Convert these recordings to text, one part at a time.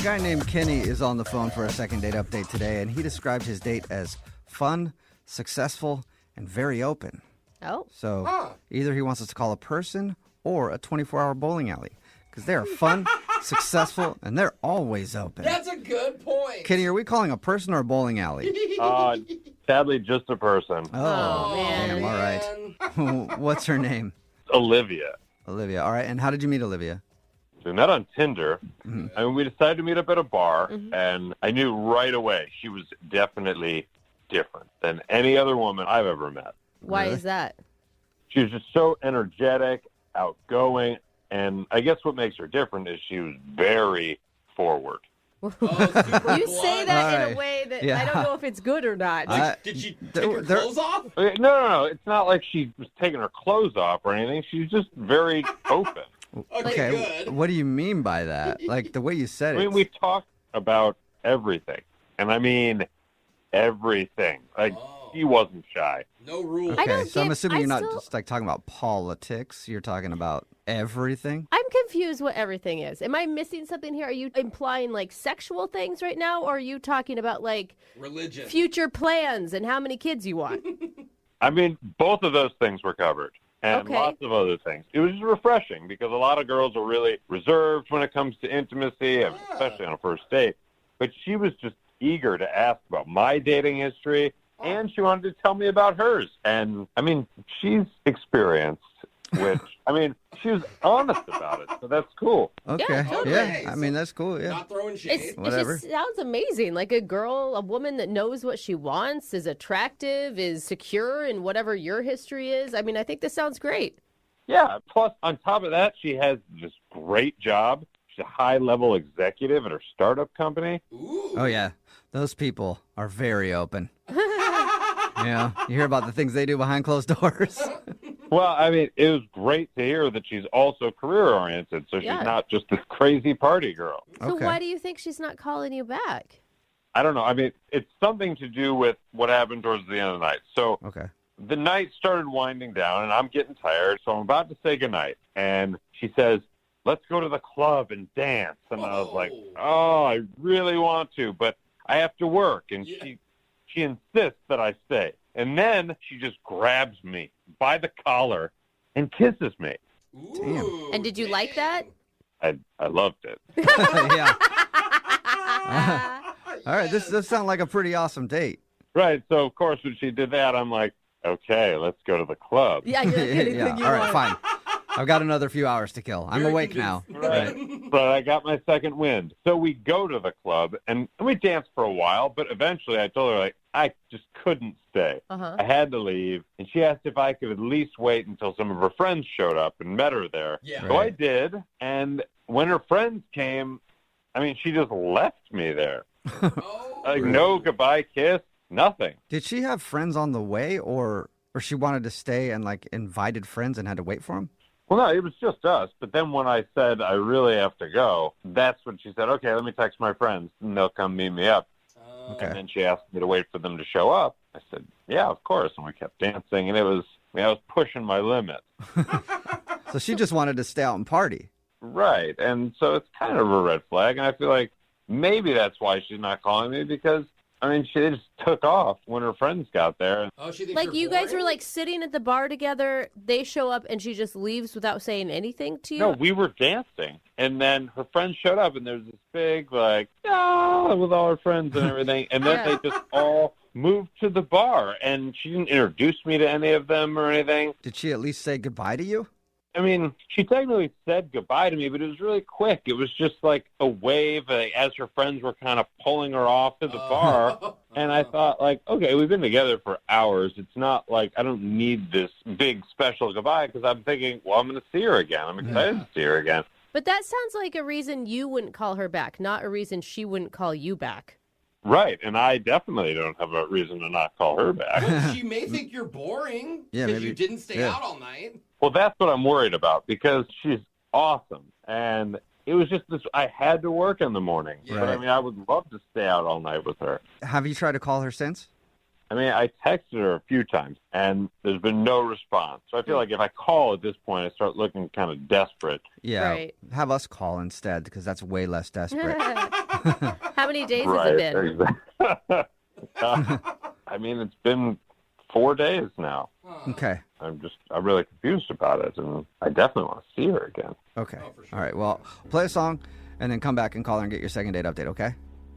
A guy named Kenny is on the phone for a second date update today, and he described his date as fun, successful, and very open. Oh. So either he wants us to call a person or a 24-hour bowling alley, because they are fun, successful, and they're always open. That's a good point. Kenny, are we calling a person or a bowling alley? Sadly, just a person. Oh, man. damn, all right. What's her name? Olivia. Olivia. All right, and how did you meet Olivia? We met on Tinder, and we decided to meet up at a bar, and I knew right away she was definitely different than any other woman I've ever met. Why Really? is that? She was just so energetic, outgoing, and I guess what makes her different is she was very forward. You say that in Alright. a way that Yeah. I don't know if it's good or not. Did she take her clothes off? No. It's not like she was taking her clothes off or anything. She's just very open. Okay, good. What do you mean by that? Like, the way you said I it. mean, we talked about everything, and I mean everything. Like, she wasn't shy. No rules. I Okay, don't so I'm get- assuming I you're not still- just like talking about politics. You're talking about everything. I'm confused what everything is. Am I missing something here? Are you implying like sexual things right now, or are you talking about like Religion. future plans and how many kids you want? I mean, both of those things were covered, and Okay. lots of other things. It was refreshing because a lot of girls are really reserved when it comes to intimacy, and especially on a first date. But she was just eager to ask about my dating history, and she wanted to tell me about hers. And, I mean, she's experienced, which, I mean, she was honest about it, so that's cool. Okay. totally. Yeah. Okay, I so mean, that's cool. Yeah. Not throwing shade. It Whatever. just sounds amazing. Like a girl, a woman that knows what she wants, is attractive, is secure in whatever your history is. I mean, I think this sounds great. Yeah, plus, on top of that, she has this great job. She's a high-level executive at her startup company. Ooh. Oh, yeah. Those people are very open. Yeah. You hear about the things they do behind closed doors. Well, I mean, it was great to hear that she's also career-oriented, so she's Yeah. not just this crazy party girl. So Okay. why do you think she's not calling you back? I don't know. I mean, it's something to do with what happened towards the end of the night. So Okay. the night started winding down, and I'm getting tired, so I'm about to say goodnight. And she says, let's go to the club and dance. And I was like, oh, I really want to, but I have to work. And Yeah. she insists that I stay. And then she just grabs me by the collar and kisses me. Ooh, And did you like that? I loved it. Yeah. All right. This does sound like a pretty awesome date. Right. So, of course, when she did that, I'm like, okay, let's go to the club. Yeah, you're kidding. Yeah. All right. Fine. I've got another few hours to kill. I'm You're awake convinced. now. Right. But I got my second wind. So we go to the club, and we danced for a while, but eventually I told her, like, I just couldn't stay. Uh-huh. I had to leave, and she asked if I could at least wait until some of her friends showed up and met her there. Yeah. So I did, and when her friends came, I mean, she just left me there. Oh, Like, no goodbye kiss, nothing. Did she have friends on the way, or she wanted to stay and like invited friends and had to wait for them? Well, no, it was just us. But then when I said I really have to go, that's when she said, okay, let me text my friends, and they'll come meet me up. Okay. And then she asked me to wait for them to show up. I said, yeah, of course. And we kept dancing, and I was pushing my limit. So she just wanted to stay out and party. Right. And so it's kind of a red flag, and I feel like maybe that's why she's not calling me, because, I mean, she just took off when her friends got there. Oh, she thinks Like you're you guys boring? were like sitting at the bar together, they show up and she just leaves without saying anything to you? No, we were dancing, and then her friends showed up, and there was this big, like, ah, with all her friends and everything, and then Yeah. they just all moved to the bar, and she didn't introduce me to any of them or anything. Did she at least say goodbye to you? I mean, she technically said goodbye to me, but it was really quick. It was just like a wave as her friends were kind of pulling her off to the bar. And I thought, like, okay, we've been together for hours. It's not like I don't need this big special goodbye, because I'm thinking, well, I'm going to see her again. I'm excited to see her again. But that sounds like a reason you wouldn't call her back, not a reason she wouldn't call you back. Right. And I definitely don't have a reason to not call her back. Well, she may think you're boring Yeah, because maybe. you didn't stay Yeah. out all night. Well, that's what I'm worried about, because she's awesome. And it was just this, I had to work in the morning. Yeah. But I mean, I would love to stay out all night with her. Have you tried to call her since? I mean, I texted her a few times, and there's been no response. So I feel like if I call at this point, I start looking kind of desperate. Yeah. Right. Have us call instead, because that's way less desperate. How many days has it been? Exactly. I mean, it's been 4 days now. Okay. I'm really confused about it, and I definitely want to see her again. Okay. Oh, for sure. All right. Well, play a song and then come back and call her and get your second date update, okay?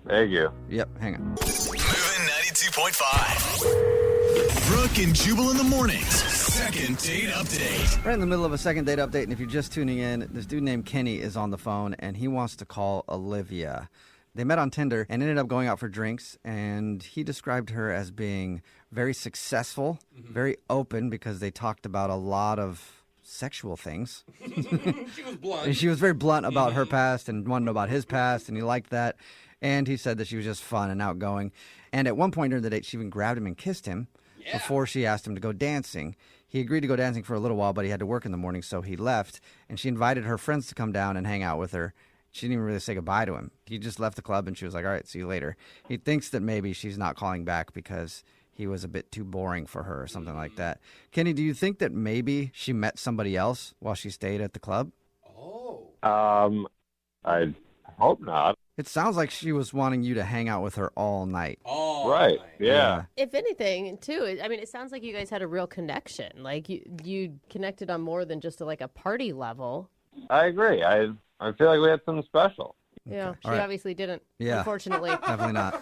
Thank you. Yep. Hang on. Moving 92.5. Brooke and Jubal in the mornings. Second date update. Right in the middle of a second date update, and if you're just tuning in, this dude named Kenny is on the phone, and he wants to call Olivia. They met on Tinder and ended up going out for drinks, and he described her as being very successful, very open, because they talked about a lot of sexual things. She was blunt. And she was very blunt about her past and wanted to know about his past, and he liked that. And he said that she was just fun and outgoing. And at one point during the date, she even grabbed him and kissed him before she asked him to go dancing. He agreed to go dancing for a little while, but he had to work in the morning, so he left. And she invited her friends to come down and hang out with her. She didn't even really say goodbye to him. He just left the club, and she was like, all right, see you later. He thinks that maybe she's not calling back because he was a bit too boring for her or something like that. Kenny, do you think that maybe she met somebody else while she stayed at the club? Oh. I hope not. It sounds like she was wanting you to hang out with her all night. Oh. Right. Yeah. If anything, too, I mean, it sounds like you guys had a real connection. Like you connected on more than just a party level. I agree. I feel like we had something special. Yeah, she All right. obviously didn't. Yeah. Unfortunately. Definitely not.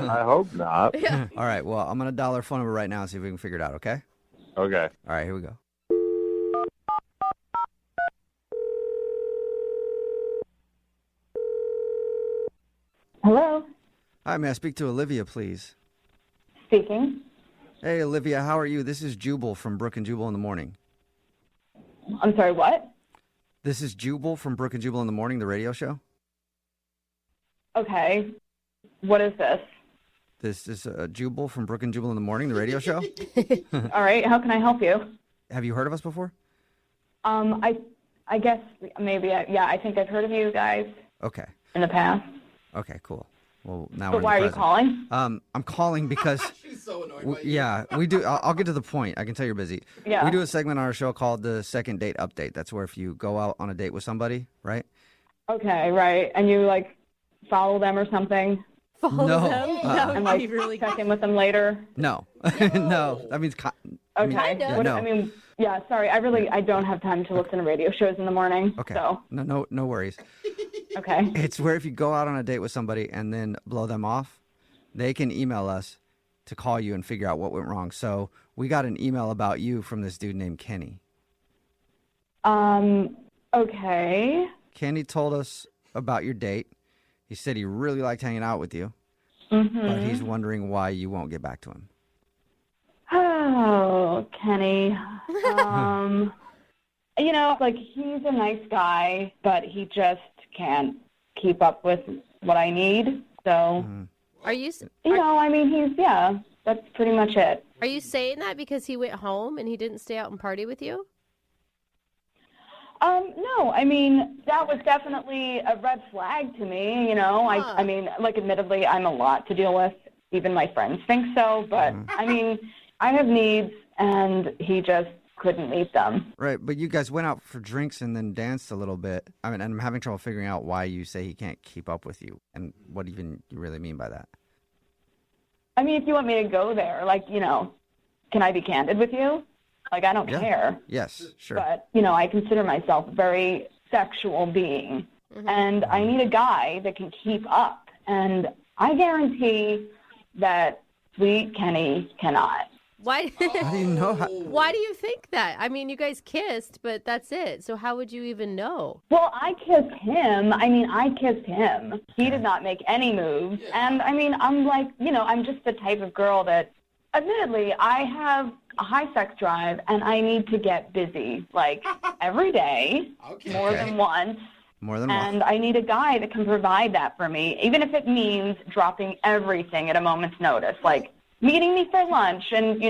I hope not. All right, well, I'm going to dial her phone number right now and see if we can figure it out, okay? Okay. All right, here we go. Hello, Hi, may I speak to Olivia, please? speaking. Hey, Olivia, how are you? This is Jubal from Brooke and Jubal in the Morning. I'm sorry, what? This is Jubal from Brooke and Jubal in the Morning, the radio show. Okay. What is this? This is Jubal from Brooke and Jubal in the Morning, the radio show. All right, how can I help you? Have you heard of us before? I guess maybe, yeah, I think I've heard of you guys Okay. in the past. Okay, cool. Well, now But we're why are in you the present. calling? I'm calling because... She's so annoyed by you. Yeah, we do. I'll get to the point. I can tell you're busy. Yeah. We do a segment on our show called the Second Date Update. That's where if you go out on a date with somebody, right? Okay, right. And you, follow them or something? Follow No. them? That And, would be really check in with them later? No. No. That means... Okay. Kind of. No. Yeah, sorry. I don't have time to listen to radio shows in the morning. Okay. So, No worries. okay. It's where if you go out on a date with somebody and then blow them off, they can email us to call you and figure out what went wrong. So we got an email about you from this dude named Kenny. Okay. Kenny told us about your date. He said he really liked hanging out with you, Mm-hmm. but he's wondering why you won't get back to him. Oh, Kenny. He's a nice guy, but he just can't keep up with what I need. So, Are you that's pretty much it. are you saying that because he went home and he didn't stay out and party with you? No, that was definitely a red flag to me, admittedly, I'm a lot to deal with. Even my friends think so, but, I have needs, and he just couldn't meet them. Right, but you guys went out for drinks and then danced a little bit. And I'm having trouble figuring out why you say he can't keep up with you and what even you really mean by that. If you want me to go there, can I be candid with you? I don't Yeah. care. Yes, sure. But, I consider myself a very sexual being. And I need a guy that can keep up. And I guarantee that sweet Kenny cannot. Why? How do you know? Why do you think that? You guys kissed, but that's it. So how would you even know? Well, I kissed him. I kissed him. He did not make any moves. And, I'm just the type of girl that, admittedly, I have a high sex drive, and I need to get busy, every day, Okay. more than once. More than one. And I need a guy that can provide that for me, even if it means dropping everything at a moment's notice, meeting me for lunch and,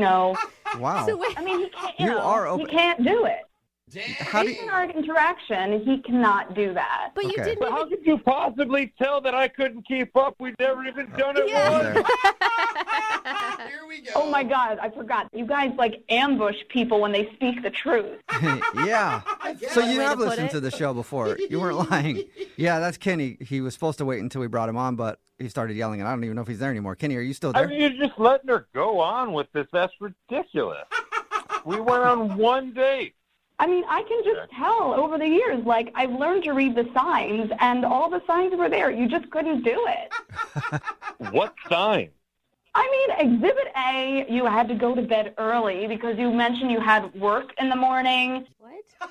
Wow. So wait, he can't, You are open. he can't do it. How do In you, our interaction, he cannot do that. But you Okay. didn't But how could you possibly tell that I couldn't keep up? We'd never even done it Yeah. once. Here we go. Oh my God, I forgot. You guys like ambush people when they speak the truth. yeah. guess. So Way you to have put listened it. to the show before. You weren't lying. Yeah, that's Kenny. He was supposed to wait until we brought him on, but he started yelling, and I don't even know if he's there anymore. Kenny, are you still I there? mean, you're just letting her go on with this. That's ridiculous. We went on one date. I mean, I can just tell over the years, like, I've learned to read the signs, and all the signs were there. You just couldn't do it. What sign? I mean, Exhibit A, you had to go to bed early because you mentioned you had work in the morning. What?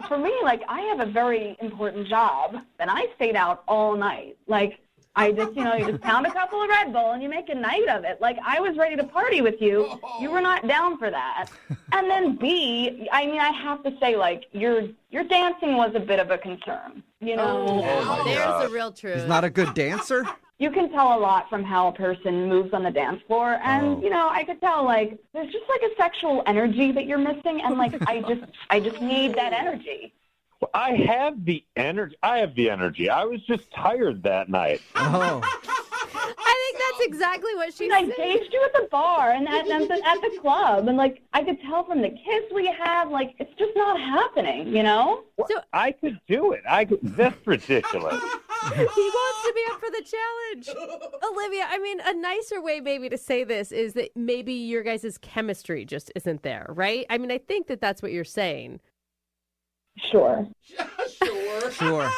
For me, like, I have a very important job, and I stayed out all night. Like, I just, you just pound a couple of Red Bull and you make a night of it. Like, I was ready to party with you. You were not down for that. And then B, I mean, I have to say, like, your dancing was a bit of a concern. You know, Oh, my There's God. the real truth. He's not a good dancer? you can tell a lot from how a person moves on the dance floor. And, I could tell, like, there's just, like, a sexual energy that you're missing. And, like, I just need that energy. I have the energy. I was just tired that night. Oh. I think that's exactly what she I said. engaged you at the bar and at the club, and like I could tell from the kiss we had, like it's just not happening, you know? So I could do it. That's ridiculous. he wants to be up for the challenge. Olivia, I mean, a nicer way maybe to say this is that maybe your guys' chemistry just isn't there, right? I mean, I think that that's what you're saying. Sure. Sure. Sure.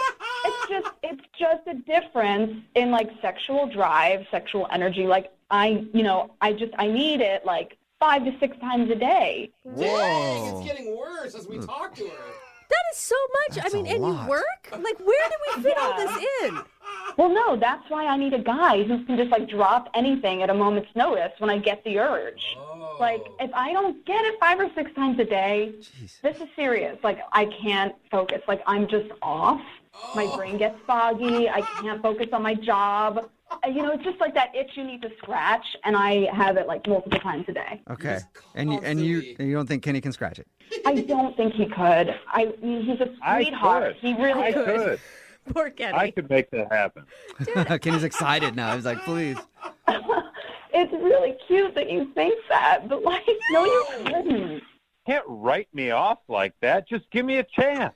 It's just a difference in like sexual drive, sexual energy. Like I need it like 5 to 6 times a day. Dang, Whoa. it's getting worse as we talk to her. That is so much. That's I mean, a and lot. you work? Like, where do we fit all this in? Well, no, that's why I need a guy who can just like drop anything at a moment's notice when I get the urge. Like, if I don't get it 5 or 6 times a day, Jeez. this is serious. Like, I can't focus. Like, I'm just off. My brain gets foggy. I can't focus on my job. It's just like that itch you need to scratch, and I have it like multiple times a day. Okay. Just And you constantly- don't think Kenny can scratch it? I don't think he could. I mean, he's a I sweetheart. could. He really I could. Poor Kenny. I could make that happen. Kenny's excited now. He's like, please. It's really cute that you think that, but like, no, you couldn't. Can't write me off like that. Just give me a chance.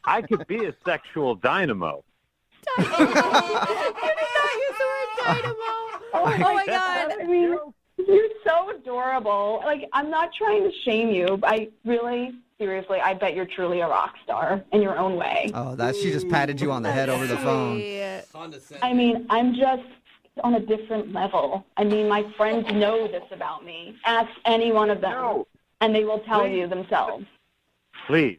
I could be a sexual dynamo. You did not use the word dynamo. Oh my God. I mean, you're so adorable. Like, I'm not trying to shame you, but I really, seriously, I bet you're truly a rock star in your own way. Oh, she just patted you on the head over the phone. Sweet. Condescending. I mean, I'm just on a different level. I mean, my friends know this about me. Ask any one of them, No. and they will tell Please. you themselves. Please,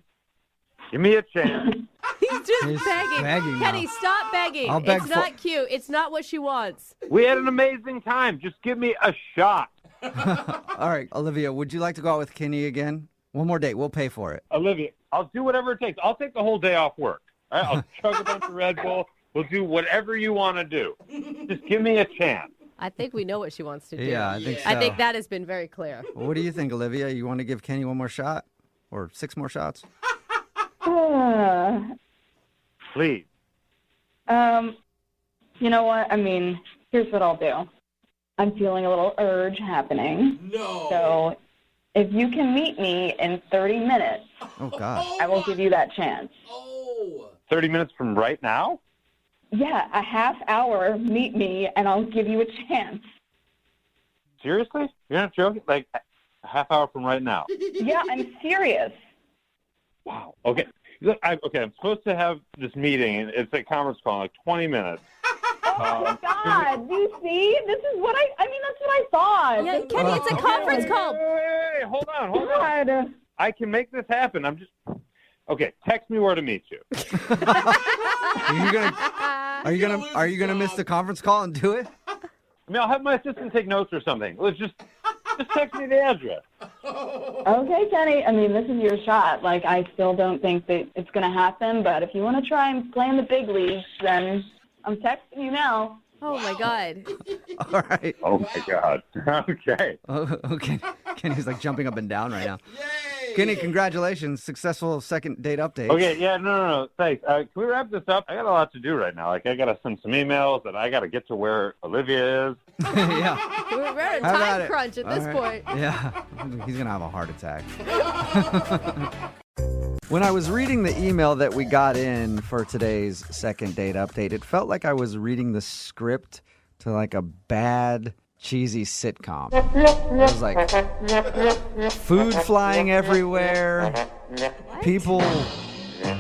give me a chance. He's just He's begging. begging now. Kenny, stop begging. I'll beg It's not cute. It's not what she wants. We had an amazing time. Just give me a shot. All right, Olivia, would you like to go out with Kenny again? One more date. We'll pay for it. Olivia, I'll do whatever it takes. I'll take the whole day off work. All right? I'll chug a bunch of Red Bull. We'll do whatever you want to do. Just give me a chance. I think we know what she wants to do. Yeah, I think so. I think that has been very clear. What do you think, Olivia? You want to give Kenny one more shot? Or 6 more shots? Please. You know what? I mean, here's what I'll do. I'm feeling a little urge happening. No. So if you can meet me in 30 minutes, Oh, God. I will give you that chance. Oh. 30 minutes from right now? Yeah, a half hour, meet me, and I'll give you a chance. Seriously? You're not joking? Like a half hour from right now? Yeah, I'm serious. Wow. Okay. Look, I'm supposed to have this meeting, and it's a conference call in like 20 minutes. Oh, my God. Do you see? This is what I mean, that's what I thought. Yeah, Kenny, it's a conference call. Wait, hold on. God. I can make this happen. Okay, text me where to meet you. Are you gonna miss the conference call and do it? I mean, I'll have my assistant take notes or something. Let's just text me the address. Okay, Kenny. I mean, this is your shot. Like, I still don't think that it's going to happen, but if you want to try and play in the big leagues, then I'm texting you now. Oh, my God. All right. Oh, my God. Okay. Oh, okay. Kenny's like jumping up and down right now. Yay. Kenny, congratulations. Successful second date update. Okay, yeah, no, thanks. Can we wrap this up? I got a lot to do right now. Like, I got to send some emails, and I got to get to where Olivia is. Yeah. We're at a How about time it? crunch at All this right. point. Yeah. He's going to have a heart attack. When I was reading the email that we got in for today's second date update, it felt like I was reading the script to like a bad, cheesy sitcom. It was like food flying everywhere, people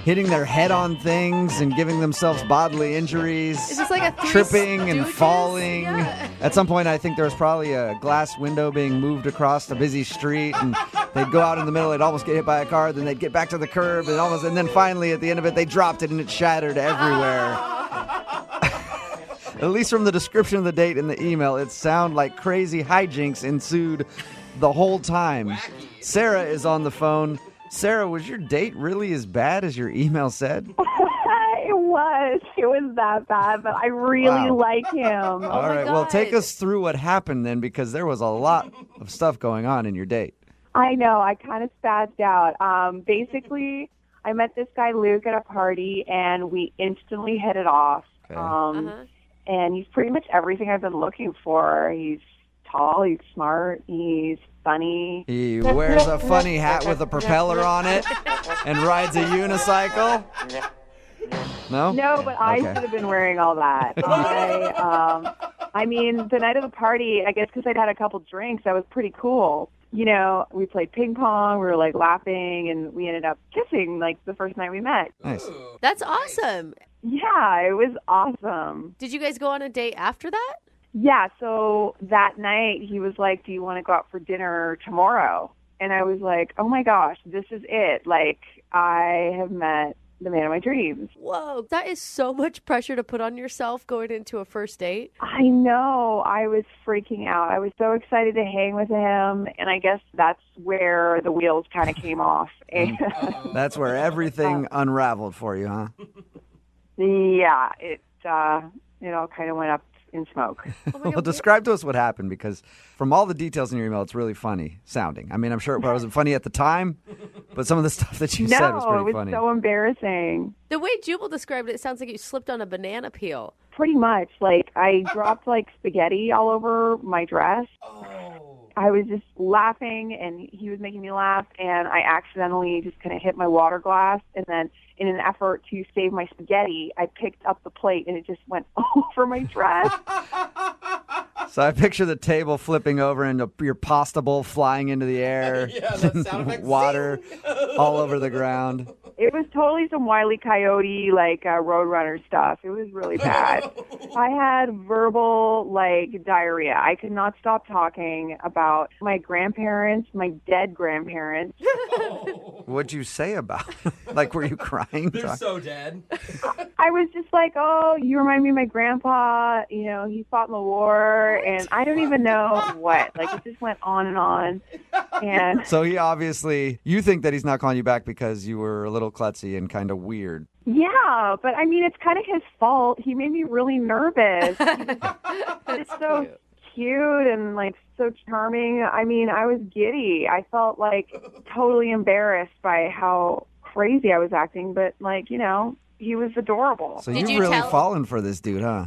hitting their head on things and giving themselves bodily injuries. Is this like a Three tripping and Stooges? falling. Yeah. At some point, I think there was probably a glass window being moved across a busy street, and they'd go out in the middle, they'd almost get hit by a car, then they'd get back to the curb, and then finally at the end of it, they dropped it and it shattered everywhere. At least from the description of the date in the email, it sounded like crazy hijinks ensued the whole time. Wacky. Sarah is on the phone. Sarah, was your date really as bad as your email said? It was that bad, but I really Wow. like him. All my right, well, take God. us through what happened then, because there was a lot of stuff going on in your date. I know, I kind of spazzed out. Basically, I met this guy, Luke, at a party, and we instantly hit it off. Okay. And he's pretty much everything I've been looking for. He's tall, he's smart, he's funny. He wears a funny hat with a propeller on it and rides a unicycle. No? No, but I Okay. should have been wearing all that. I mean, the night of the party, I guess because I'd had a couple drinks, that was pretty cool. You know, we played ping pong, we were like laughing, and we ended up kissing like the first night we met. Nice. That's awesome. Yeah, it was awesome. Did you guys go on a date after that? Yeah, so that night he was like, do you want to go out for dinner tomorrow? And I was like, oh my gosh, this is it. Like, I have met the man of my dreams. Whoa, that is so much pressure to put on yourself going into a first date. I know. I was freaking out. I was so excited to hang with him, and I guess that's where the wheels kind of came off. And That's where everything unraveled for you, huh? yeah, it all kind of went up in smoke. Oh my Well, God, describe to us what happened, because from all the details in your email, it's really funny sounding. I mean, I'm sure it wasn't funny at the time, but some of the stuff that you said was No, it pretty was funny. so embarrassing. the way Jubal described it, it sounds like you slipped on a banana peel. Pretty much. Like, I dropped, like, spaghetti all over my dress. I was just laughing, and he was making me laugh, and I accidentally just kind of hit my water glass, and then in an effort to save my spaghetti, I picked up the plate, and it just went over my dress. So I picture the table flipping over and your pasta bowl flying into the air. Yeah, that sound effect. Water all over the ground. It was totally some Wile E. Coyote, like, Roadrunner stuff. It was really bad. I had verbal, like, diarrhea. I could not stop talking about my grandparents, my dead grandparents. What'd you say about it? Like, were you crying? They're so dead. I was just like, oh, you remind me of my grandpa. You know, he fought in the war, and I don't even know what. Like, it just went on and on. And So he obviously, you think that he's not calling you back because you were a little klutzy and kind of weird. yeah, but I mean, it's kind of his fault. He made me really nervous. It's so cute and like so charming. I mean, I was giddy. I felt like totally embarrassed by how crazy I was acting, but like, you know, he was adorable. So Did you've you really tell- fallen for this dude, huh?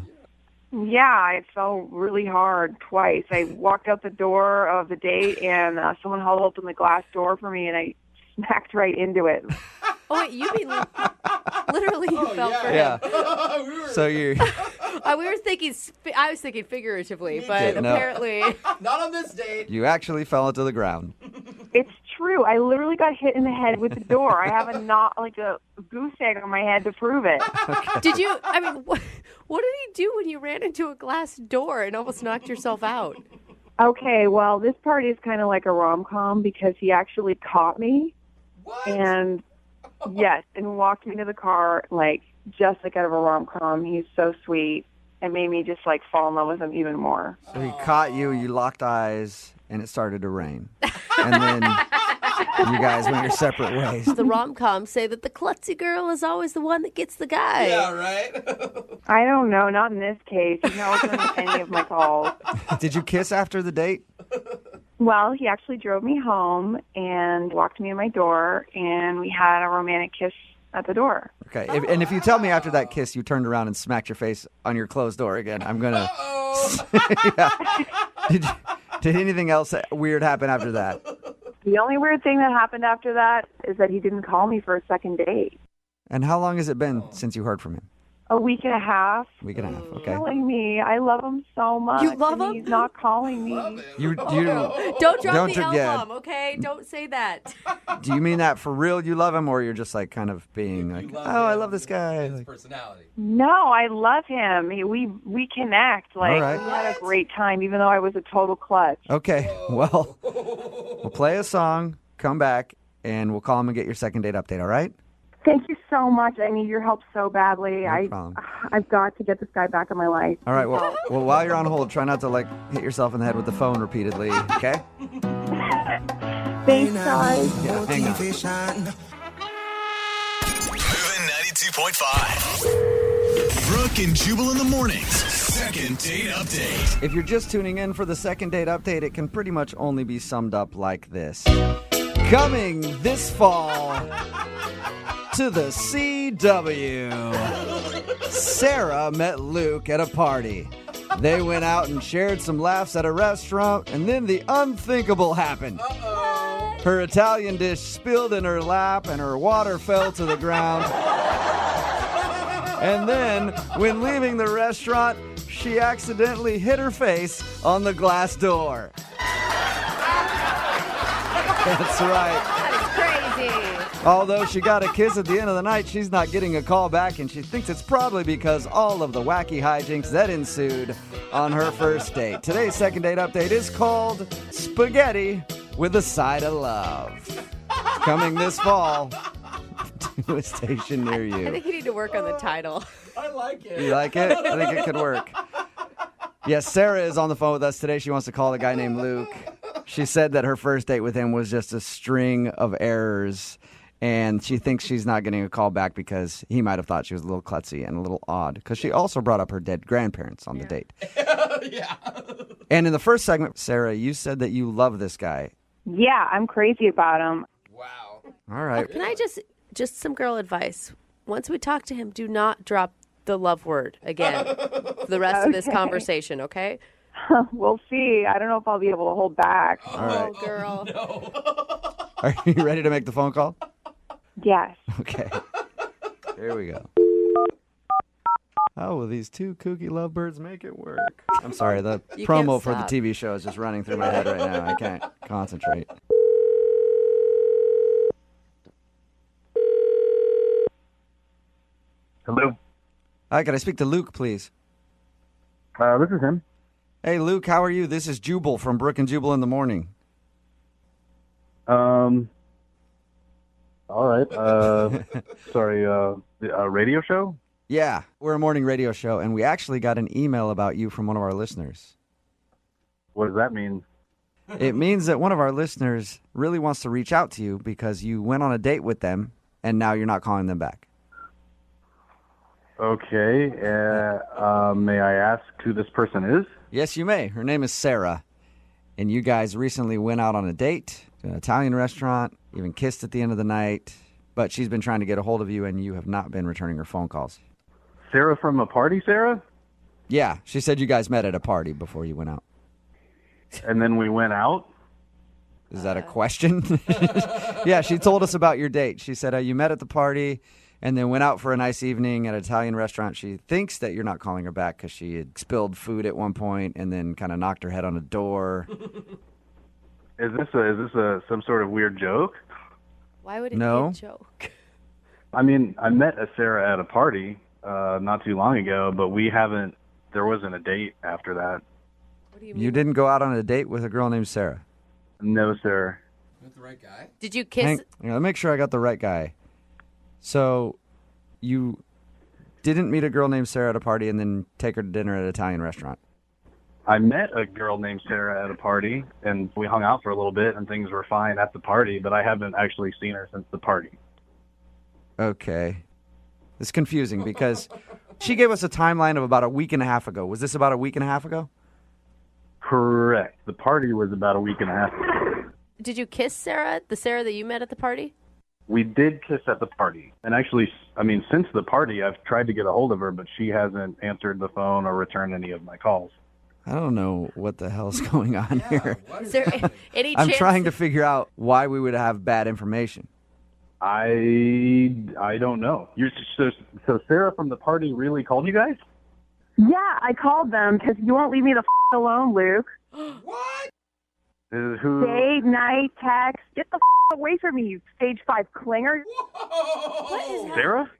Yeah, I fell really hard twice. I walked out the door of the date, and someone held open the glass door for me, and I smacked right into it. Oh, wait, you mean literally you fell for him. Yeah. We were So you We were thinking, I was thinking figuratively, but too. No. apparently. not on this date. you actually fell into the ground. It's true. I literally got hit in the head with the door. I have a goose egg on my head to prove it. Did you, I mean, what did he do when you ran into a glass door and almost knocked yourself out? Okay, well, this part is kind of like a rom-com because he actually caught me What? and, yes, and walked me to the car, like, just like out of a rom-com. He's so sweet. It made me just, like, fall in love with him even more. So he caught you, you locked eyes, and it started to rain. And then you guys went your separate ways. The rom-coms say that the klutzy girl is always the one that gets the guy. Yeah, right? I don't know, not in this case. He's not returning any of my calls. Did you kiss after the date? Well, he actually drove me home and walked me in my door, and we had a romantic kiss at the door. Okay. And if you tell me after that kiss you turned around and smacked your face on your closed door again, I'm going to... Yeah. Did anything else weird happen after that? The only weird thing that happened after that is that he didn't call me for a second date. And how long has it been since you heard from him? A week and a half. Week and a half, okay. Killing me. I love him so much. You love and him? He's not calling me. You Don't drop the yeah. L-bomb, okay? Don't say that. Do you mean that for real you love him, or you're just like kind of being like, oh, I love this guy? His Like, personality. No, I love him. We connect. Like, All right. we had a great time, even though I was a total klutz. okay, well, we'll play a song, come back, and we'll call him and get your second date update, all right? Thank you so much. I need your help so badly. problem. I've got to get this guy back in my life. All right, well, while you're on hold, try not to, like, hit yourself in the head with the phone repeatedly, okay? Thanks, guys. Yeah, hang on. Moving 92.5. Brooke and Jubal in the mornings. Second date update. If you're just tuning in for the second date update, it can pretty much only be summed up like this. Coming this fall to the CW, Sarah met Luke at a party. They went out and shared some laughs at a restaurant, and then the unthinkable happened. Her Italian dish spilled in her lap, and her water fell to the ground. And then, when leaving the restaurant, she accidentally hit her face on the glass door. That's right. That is crazy. Although she got a kiss at the end of the night, she's not getting a call back, and she thinks it's probably because all of the wacky hijinks that ensued on her first date. Today's second date update is called Spaghetti with a Side of Love. Coming this fall to a station near I you. think you need to work on the title. I like it. You like it? I think it could work. Yes, Sarah is on the phone with us today. She wants to call a guy named Luke. She said that her first date with him was just a string of errors, and she thinks she's not getting a call back because he might have thought she was a little klutzy and a little odd, because she also brought up her dead grandparents on the date. Yeah. And in the first segment, Sarah, you said that you love this guy. Yeah, I'm crazy about him. Wow. All right. Can I just some girl advice? Once we talk to him, do not drop the love word again for the rest of this conversation, okay? We'll see. I don't know if I'll be able to hold back. All right. Oh, girl. No. Are you ready to make the phone call? Yes. Okay. Here we go. How will these two kooky lovebirds make it work? I'm sorry, the You promo can't for the stop. TV show is just running through my head right now. I can't concentrate. Hello. Hi, can I speak to Luke, please? This is him. Hey, Luke, how are you? This is Jubal from Brooke and Jubal in the morning. All right. Sorry. A radio show? Yeah, we're a morning radio show, and we actually got an email about you from one of our listeners. What does that mean? It means that one of our listeners really wants to reach out to you because you went on a date with them, and now you're not calling them back. Okay. May I ask who this person is? Yes, you may. Her name is Sarah, and you guys recently went out on a date to an Italian restaurant, even kissed at the end of the night, but she's been trying to get a hold of you, and you have not been returning her phone calls. Sarah from a party, Sarah? Yeah, she said you guys met at a party before you went out. And then we went out? Is that a question? Yeah, she told us about your date. She said you met at the party and then went out for a nice evening at an Italian restaurant. She thinks that you're not calling her back because she had spilled food at one point and then kind of knocked her head on a door. Is this some sort of weird joke? Why would it No. be a joke? I mean, I met a Sarah at a party not too long ago, but there wasn't a date after that. What do you mean? You didn't go out on a date with a girl named Sarah. No, sir. With the right guy? Did you kiss? Hang on, let me make sure I got the right guy. So you didn't meet a girl named Sarah at a party and then take her to dinner at an Italian restaurant. I met a girl named Sarah at a party, and we hung out for a little bit, and things were fine at the party, but I haven't actually seen her since the party. Okay. It's confusing because she gave us a timeline of about a week and a half ago. Was this about a week and a half ago? Correct. The party was about a week and a half ago. Did you kiss Sarah, the Sarah that you met at the party? We did kiss at the party. And actually, I mean, since the party, I've tried to get a hold of her, but she hasn't answered the phone or returned any of my calls. I don't know what the hell's going on here. Is there any I'm chance? trying to figure out why we would have bad information. I don't know. So Sarah from the party really called you guys? Yeah, I called them because you won't leave me the alone, Luke. What? Who? Day, night, text. Get the away from me, you stage 5 clinger. What is Sarah?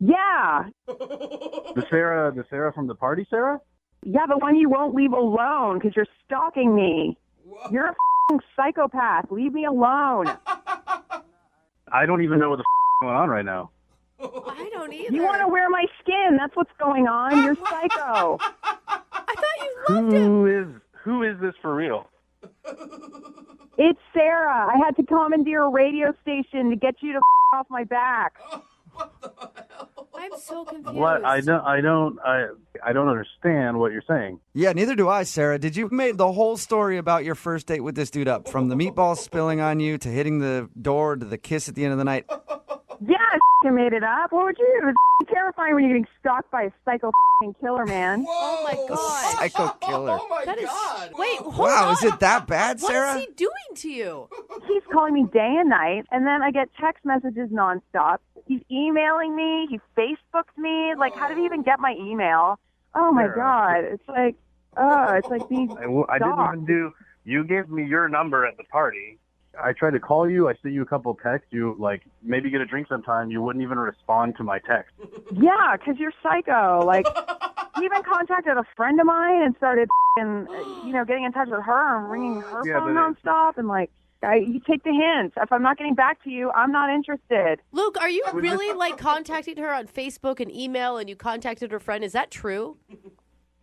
Yeah. The Sarah from the party, Sarah? Yeah, the one you won't leave alone because you're stalking me. You're a psychopath. Leave me alone. I don't even know what the going on right now. I don't either. You want to wear my skin. That's what's going on. You're psycho. I thought you loved him. Who is this for real? It's Sarah. I had to commandeer a radio station to get you to off my back. I'm so confused. What? I don't understand what you're saying. Yeah, neither do I, Sarah. Did you make the whole story about your first date with this dude up, from the meatballs spilling on you to hitting the door to the kiss at the end of the night? Yeah, I made it up. What would you do? It's terrifying when you're getting stalked by a psycho killer, man. Oh my god. Psycho killer. Oh my That is. God. Wait, hold Wow, on. is it that bad, Sarah? What is he doing to you? He's calling me day and night, and then I get text messages nonstop. He's emailing me. He Facebooked me. Like, how did he even get my email? Oh my God! It's like being I didn't even do. You gave me your number at the party. I tried to call you. I sent you a couple of texts. You maybe get a drink sometime. You wouldn't even respond to my text. Yeah, because you're psycho. Like, he even contacted a friend of mine and started, getting in touch with her and ringing her phone nonstop. And you take the hint. If I'm not getting back to you, I'm not interested. Luke, are you really contacting her on Facebook and email, and you contacted her friend? Is that true?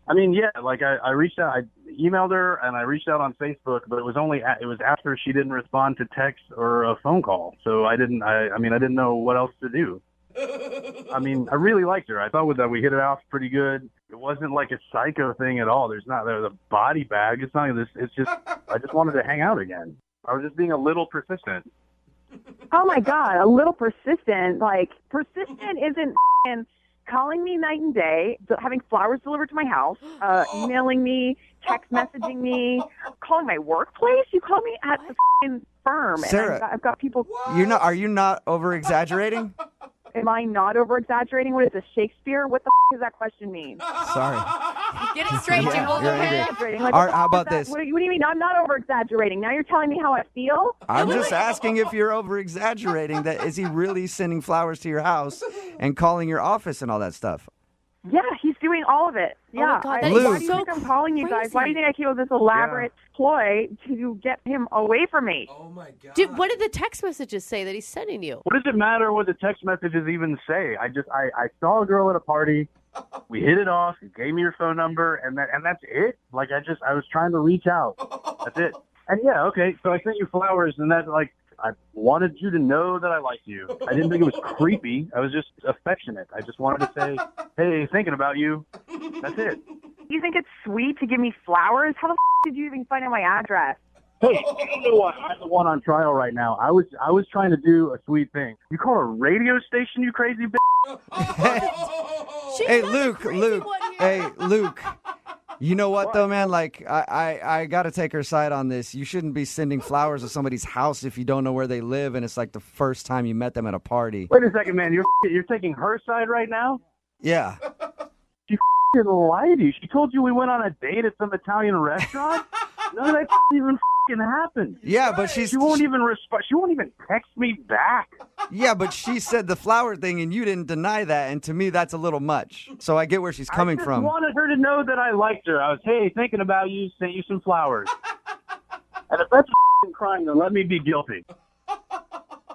I mean, yeah. I reached out. I emailed her and I reached out on Facebook, but it was after she didn't respond to text or a phone call. So I didn't know what else to do. I mean, I really liked her. I thought that we hit it off pretty good. It wasn't like a psycho thing at all. There's a body bag. It's not this. It's just I just wanted to hang out again. I was just being a little persistent. Oh my God, a little persistent. Persistent isn't calling me night and day, having flowers delivered to my house, emailing me, text messaging me, calling my workplace. You call me at the firm, Sarah, and I've got people. Are you not over exaggerating? Am I not over exaggerating? What is this, Shakespeare? What the does that question mean? Sorry. Get it straight, Yeah, Jubal. you're Okay? angry. Like, All right, how about this? What do you mean? I'm not over exaggerating. Now you're telling me how I feel. I'm just asking if you're over exaggerating. That is he really sending flowers to your house and calling your office and all that stuff? Yeah, he's doing all of it. Oh Yeah. my God, that is why do you so think I'm calling you guys? Why do you crazy. think I came up with this elaborate ploy to get him away from me? Oh my God. What did the text messages say that he's sending you? What does it matter what the text messages even say? I saw a girl at a party. We hit it off. You gave me your phone number, and that's it. I was trying to reach out. That's it. And yeah, okay. So I sent you flowers, and I wanted you to know that I liked you. I didn't think it was creepy. I was just affectionate. I just wanted to say, hey, thinking about you. That's it. You think it's sweet to give me flowers? How the did you even find out my address? Hey, you know what? I'm the one on trial right now. I was trying to do a sweet thing. You call a radio station, you crazy bitch? She's Hey, not the Luke, crazy one here. Hey, Luke. You know what, though, man? I got to take her side on this. You shouldn't be sending flowers to somebody's house if you don't know where they live and it's the first time you met them at a party. Wait a second, man. You're taking her side right now? Yeah. She didn't lie to you. She told you we went on a date at some Italian restaurant? None of that even happened. Yeah, but She won't even respond. She won't even text me back. Yeah, but she said the flower thing and you didn't deny that, and to me that's a little much. So I get where she's coming from. I just wanted her to know that I liked her. I was, hey, thinking about you, sent you some flowers. And if that's a crime, then let me be guilty.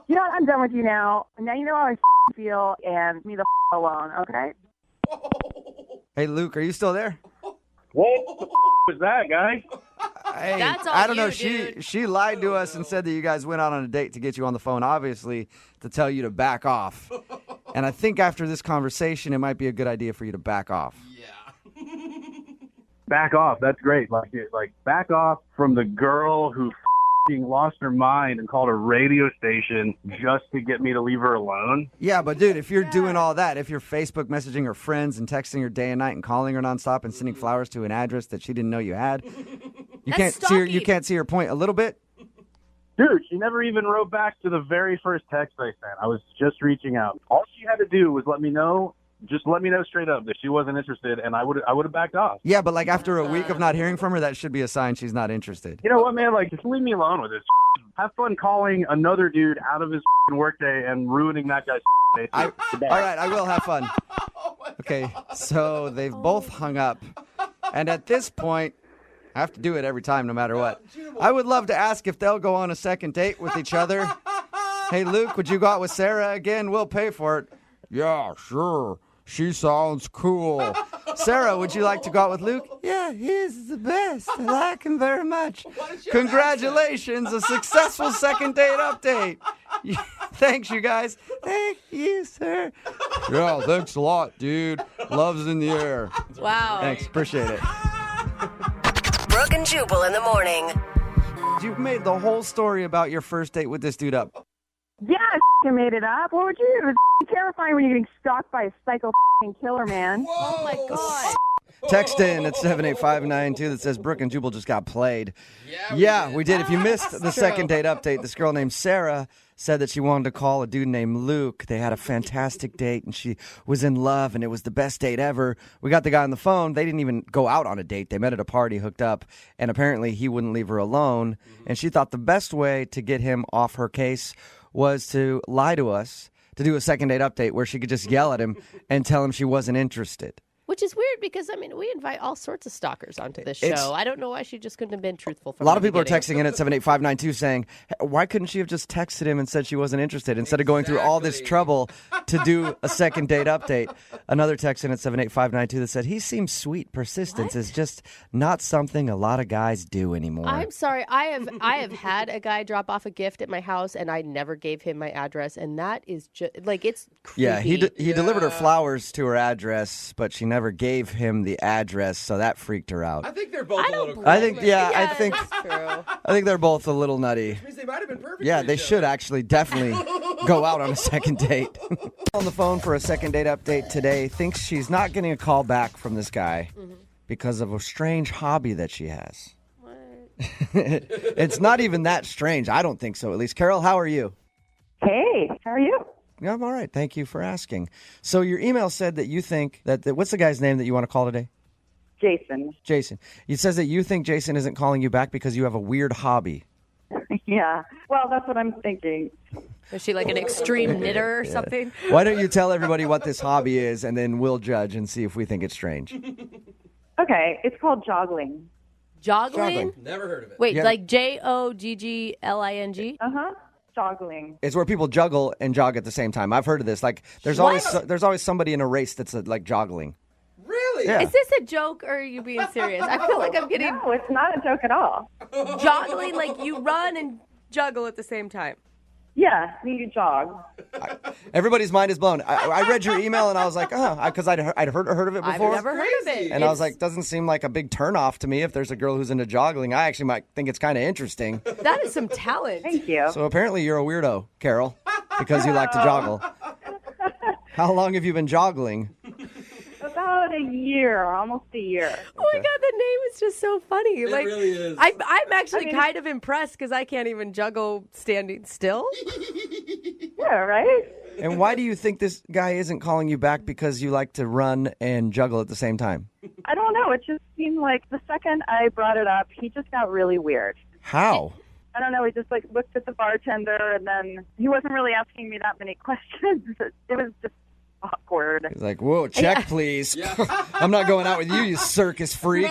You know what? I'm done with you now. Now you know how I feel, and me the alone, okay? Hey, Luke, are you still there? What the was that, guy? Hey, That's all I don't know. you, dude. She lied to us and said that you guys went out on a date to get you on the phone, obviously, to tell you to back off. And I think after this conversation, it might be a good idea for you to back off. Yeah. back off. That's great. Like back off from the girl who lost her mind and called a radio station just to get me to leave her alone. Yeah, but dude, if you're doing all that, if you're Facebook messaging her friends and texting her day and night and calling her nonstop and sending flowers to an address that she didn't know you had, you can't see her point a little bit. Dude, she never even wrote back to the very first text I sent. I was just reaching out. All she had to do was let me know. Just let me know straight up that she wasn't interested, and I would have backed off. Yeah, but like after a week of not hearing from her, that should be a sign she's not interested. You know what, man? Like, just leave me alone with this. Have fun calling another dude out of his workday and ruining that guy's day. All right, I will have fun. Okay, so they've both hung up, and at this point, I have to do it every time, no matter what. I would love to ask if they'll go on a second date with each other. Hey, Luke, would you go out with Sarah again? We'll pay for it. Yeah, sure. She sounds cool. Sarah, would you like to go out with Luke? Yeah, he's the best. I like him very much. Congratulations, a successful second date update. Thanks, you guys. Thank you, sir. Yeah, thanks a lot, dude. Love's in the air. Wow. Thanks, appreciate it. Brooke and Jubal in the morning. You made the whole story about your first date with this dude up. Yeah, I made it up. What would you do? It's terrifying when you're getting stalked by a psycho killer, man. Oh, my God. Text in at 78592 that says Brooke and Jubal just got played. Yeah, we did. If you missed the second date update, this girl named Sarah said that she wanted to call a dude named Luke. They had a fantastic date, and she was in love, and it was the best date ever. We got the guy on the phone. They didn't even go out on a date. They met at a party, hooked up, and apparently he wouldn't leave her alone. And she thought the best way to get him off her case was to lie to us, to do a second date update where she could just yell at him and tell him she wasn't interested. Which is weird because, I mean, we invite all sorts of stalkers onto this show. I don't know why she just couldn't have been truthful. A lot of people are texting in at 78592 saying, why couldn't she have just texted him and said she wasn't interested instead of going through all this trouble to do a second date update? Another text in at 78592 that said, he seems sweet. Persistence is just not something a lot of guys do anymore. I'm sorry. I have had a guy drop off a gift at my house, and I never gave him my address, and that is just, like, it's creepy. Yeah, he delivered her flowers to her address, but she never gave him the address, so that freaked her out. I think they're both a little crazy. I think that's true. I think they're both a little nutty. Which means they might have been perfect. Yeah, for they each should other. actually definitely go out on a second date. On the phone for a second date update today, thinks she's not getting a call back from this guy because of a strange hobby that she has. What? It's not even that strange. I don't think so, at least. Carol, how are you? Hey, how are you? Yeah, I'm all right. Thank you for asking. So your email said that you think that what's the guy's name that you want to call today? Jason. Jason. It says that you think Jason isn't calling you back because you have a weird hobby. Yeah. Well, that's what I'm thinking. Is she like an extreme knitter or something? Why don't you tell everybody what this hobby is, and then we'll judge and see if we think it's strange. Okay, it's called joggling. Joggling? Never heard of it. Wait, Yeah. like Joggling? Uh-huh. Joggling. It's where people juggle and jog at the same time. I've heard of this. Like, there's always somebody in a race that's like joggling. Really? Yeah. Is this a joke or are you being serious? I feel like I'm getting No, it's not a joke at all. joggling, like you run and juggle at the same time. Yeah, you jog. Everybody's mind is blown. I read your email and I was like, because I'd heard of it I've before. never heard of it. And I was like, doesn't seem like a big turnoff to me if there's a girl who's into joggling. I actually might think it's kind of interesting. That is some talent. Thank you. So apparently you're a weirdo, Carol, because you like to joggle. How long have you been joggling? About a year, almost a year. Oh my God, the name is just so funny. It really is. I'm actually kind of impressed because I can't even juggle standing still. Yeah, right? And why do you think this guy isn't calling you back because you like to run and juggle at the same time? I don't know. It just seemed like the second I brought it up, he just got really weird. How? I don't know. He just looked at the bartender, and then he wasn't really asking me that many questions. It was just awkward. He's like, whoa, check, please. I'm not going out with you, you circus freak.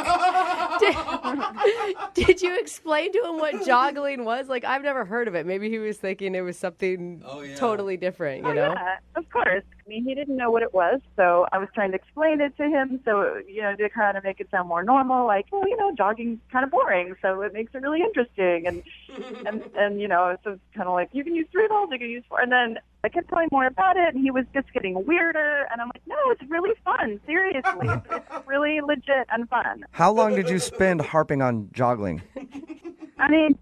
Did you explain to him what joggling was? Like, I've never heard of it. Maybe he was thinking it was something totally different, you know? Yeah, of course. I mean, he didn't know what it was, so I was trying to explain it to him, so, to kind of make it sound more normal, like, well, jogging's kind of boring, so it makes it really interesting, and so it's kind of like, you can use 3 balls, you can use 4, and then I kept telling more about it, and he was just getting weirder. And I'm like, no, it's really fun. Seriously, it's really legit and fun. How long did you spend harping on joggling? I mean,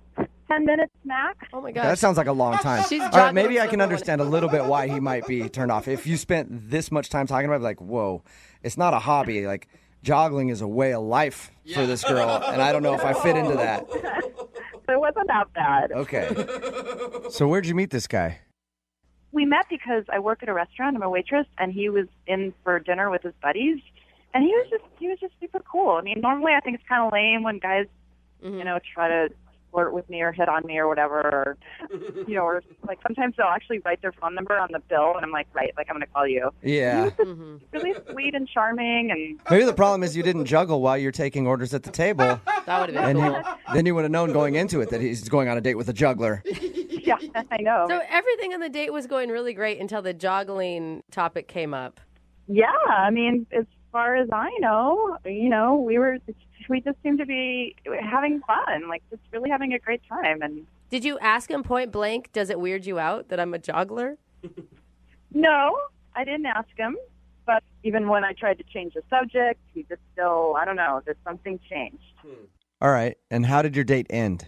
10 minutes max. Oh my gosh. That sounds like a long time. She's All right, joggling maybe I for can the understand a little bit why he might be turned off. If you spent this much time talking about it, like, whoa, it's not a hobby. Like, joggling is a way of life for this girl, and I don't know if I fit into that. It wasn't that bad. Okay. So where'd you meet this guy? We met because I work at a restaurant. I'm a waitress, and he was in for dinner with his buddies, and he was just super cool. I mean, normally I think it's kind of lame when guys, try to flirt with me or hit on me or whatever, or, or like sometimes they'll actually write their phone number on the bill, and I'm like, right, like I'm going to call you. Yeah. He was just really sweet and charming, and Maybe the problem is you didn't juggle while you're taking orders at the table. That would have been cool. Then you would have known going into it that he's going on a date with a juggler. yeah, I know. So everything on the date was going really great until the joggling topic came up. Yeah, I mean, as far as I know, we just seemed to be having fun, like just really having a great time. And Did you ask him point blank, does it weird you out that I'm a joggler? no, I didn't ask him. But even when I tried to change the subject, he just still, I don't know, there's something changed. All right. And how did your date end?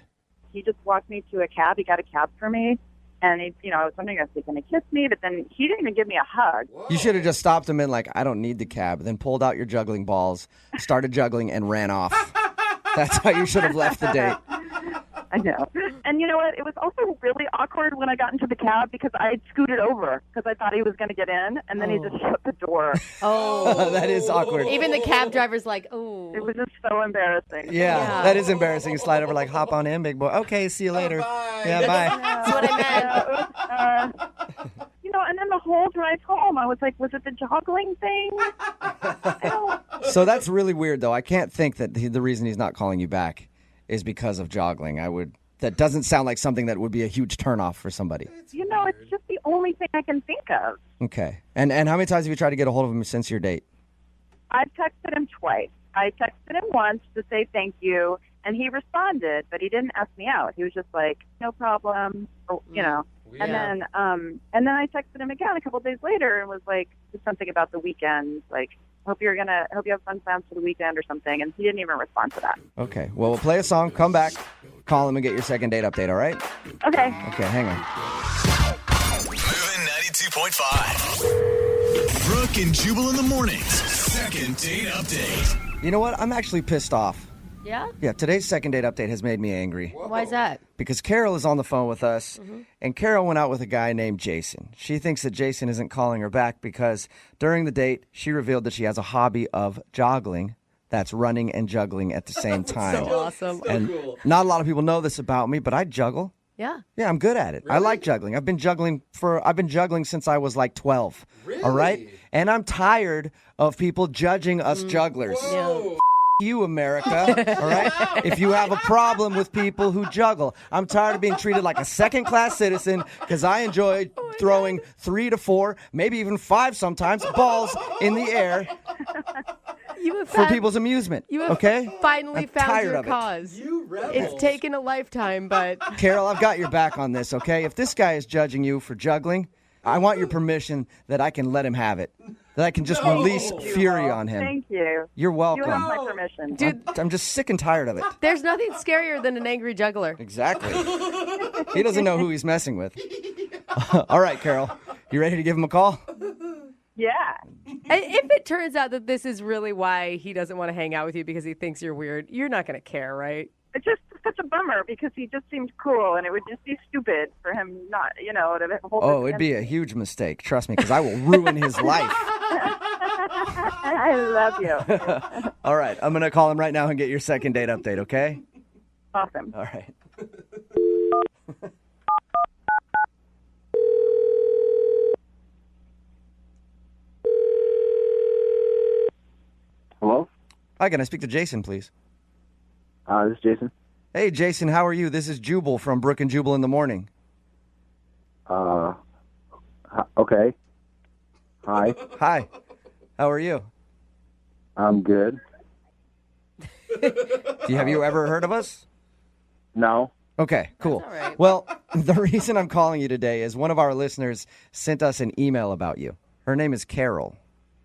He just walked me to a cab. He got a cab for me. And, I was wondering if he was going to kiss me, but then he didn't even give me a hug. You should have just stopped him and like, I don't need the cab. Then pulled out your juggling balls, started juggling, and ran off. That's how you should have left the date. I know. And you know what? It was also really awkward when I got into the cab because I had scooted over because I thought he was going to get in, and then he just shut the door. Oh. That is awkward. Even the cab driver's like, oh. It was just so embarrassing. Yeah, that is embarrassing. You slide over like, hop on in, big boy. Okay, see you later. Bye. Yeah, bye. That's what I meant. And then the whole drive home, I was like, was it the joggling thing? So that's really weird, though. I can't think that the reason he's not calling you back is because of joggling. That doesn't sound like something that would be a huge turnoff for somebody. It's just the only thing I can think of. Okay. And how many times have you tried to get a hold of him since your date? I've texted him twice. I texted him once to say thank you, and he responded, but he didn't ask me out. He was just like, no problem, or, And then I texted him again a couple of days later and was like, just something about the weekend, like, hope you have fun plans for the weekend or something, and he didn't even respond to that. Okay. Well, we'll play a song, come back, call him, and get your second date update, all right? Okay. Okay, hang on. Moving 92.5. Brooke and Jubal in the mornings. Second date update. You know what? I'm actually pissed off. Yeah? Yeah, today's second date update has made me angry. Why is that? Because Carol is on the phone with us, and Carol went out with a guy named Jason. She thinks that Jason isn't calling her back because during the date, she revealed that she has a hobby of joggling. That's running and juggling at the same time. So awesome. And not a lot of people know this about me, but I juggle. Yeah. Yeah, I'm good at it. I like juggling. I've been juggling since I was like 12. Really? All right? And I'm tired of people judging us jugglers. Whoa. You, America, all right? If you have a problem with people who juggle, I'm tired of being treated like a second-class citizen because I enjoy throwing 3 to 4, maybe even 5 sometimes, balls in the air for people's amusement. You have okay? finally I'm found tired your of it. cause. You rebels. It's taken a lifetime, but Carol, I've got your back on this, okay? If this guy is judging you for juggling, I want your permission that I can let him have it. That I can just release fury on him. Thank you. You're welcome. You have my permission. dude, I'm just sick and tired of it. there's nothing scarier than an angry juggler. Exactly. He doesn't know who he's messing with. All right, Carol. You ready to give him a call? Yeah. And if it turns out that this is really why he doesn't want to hang out with you because he thinks you're weird, you're not going to care, right? It's just such a bummer because he just seemed cool, and it would just be stupid for him not, to hold Oh, it'd be a huge mistake. Trust me, because I will ruin his life. I love you. All right. I'm going to call him right now and get your second date update, okay? Awesome. All right. Hello? Hi, can I speak to Jason, please? This is Jason. Hey, Jason, how are you? This is Jubal from Brooke and Jubal in the morning. Okay. Hi. Hi. How are you? I'm good. Have you ever heard of us? No. Okay, cool. That's all right. Well, the reason I'm calling you today is one of our listeners sent us an email about you. Her name is Carol,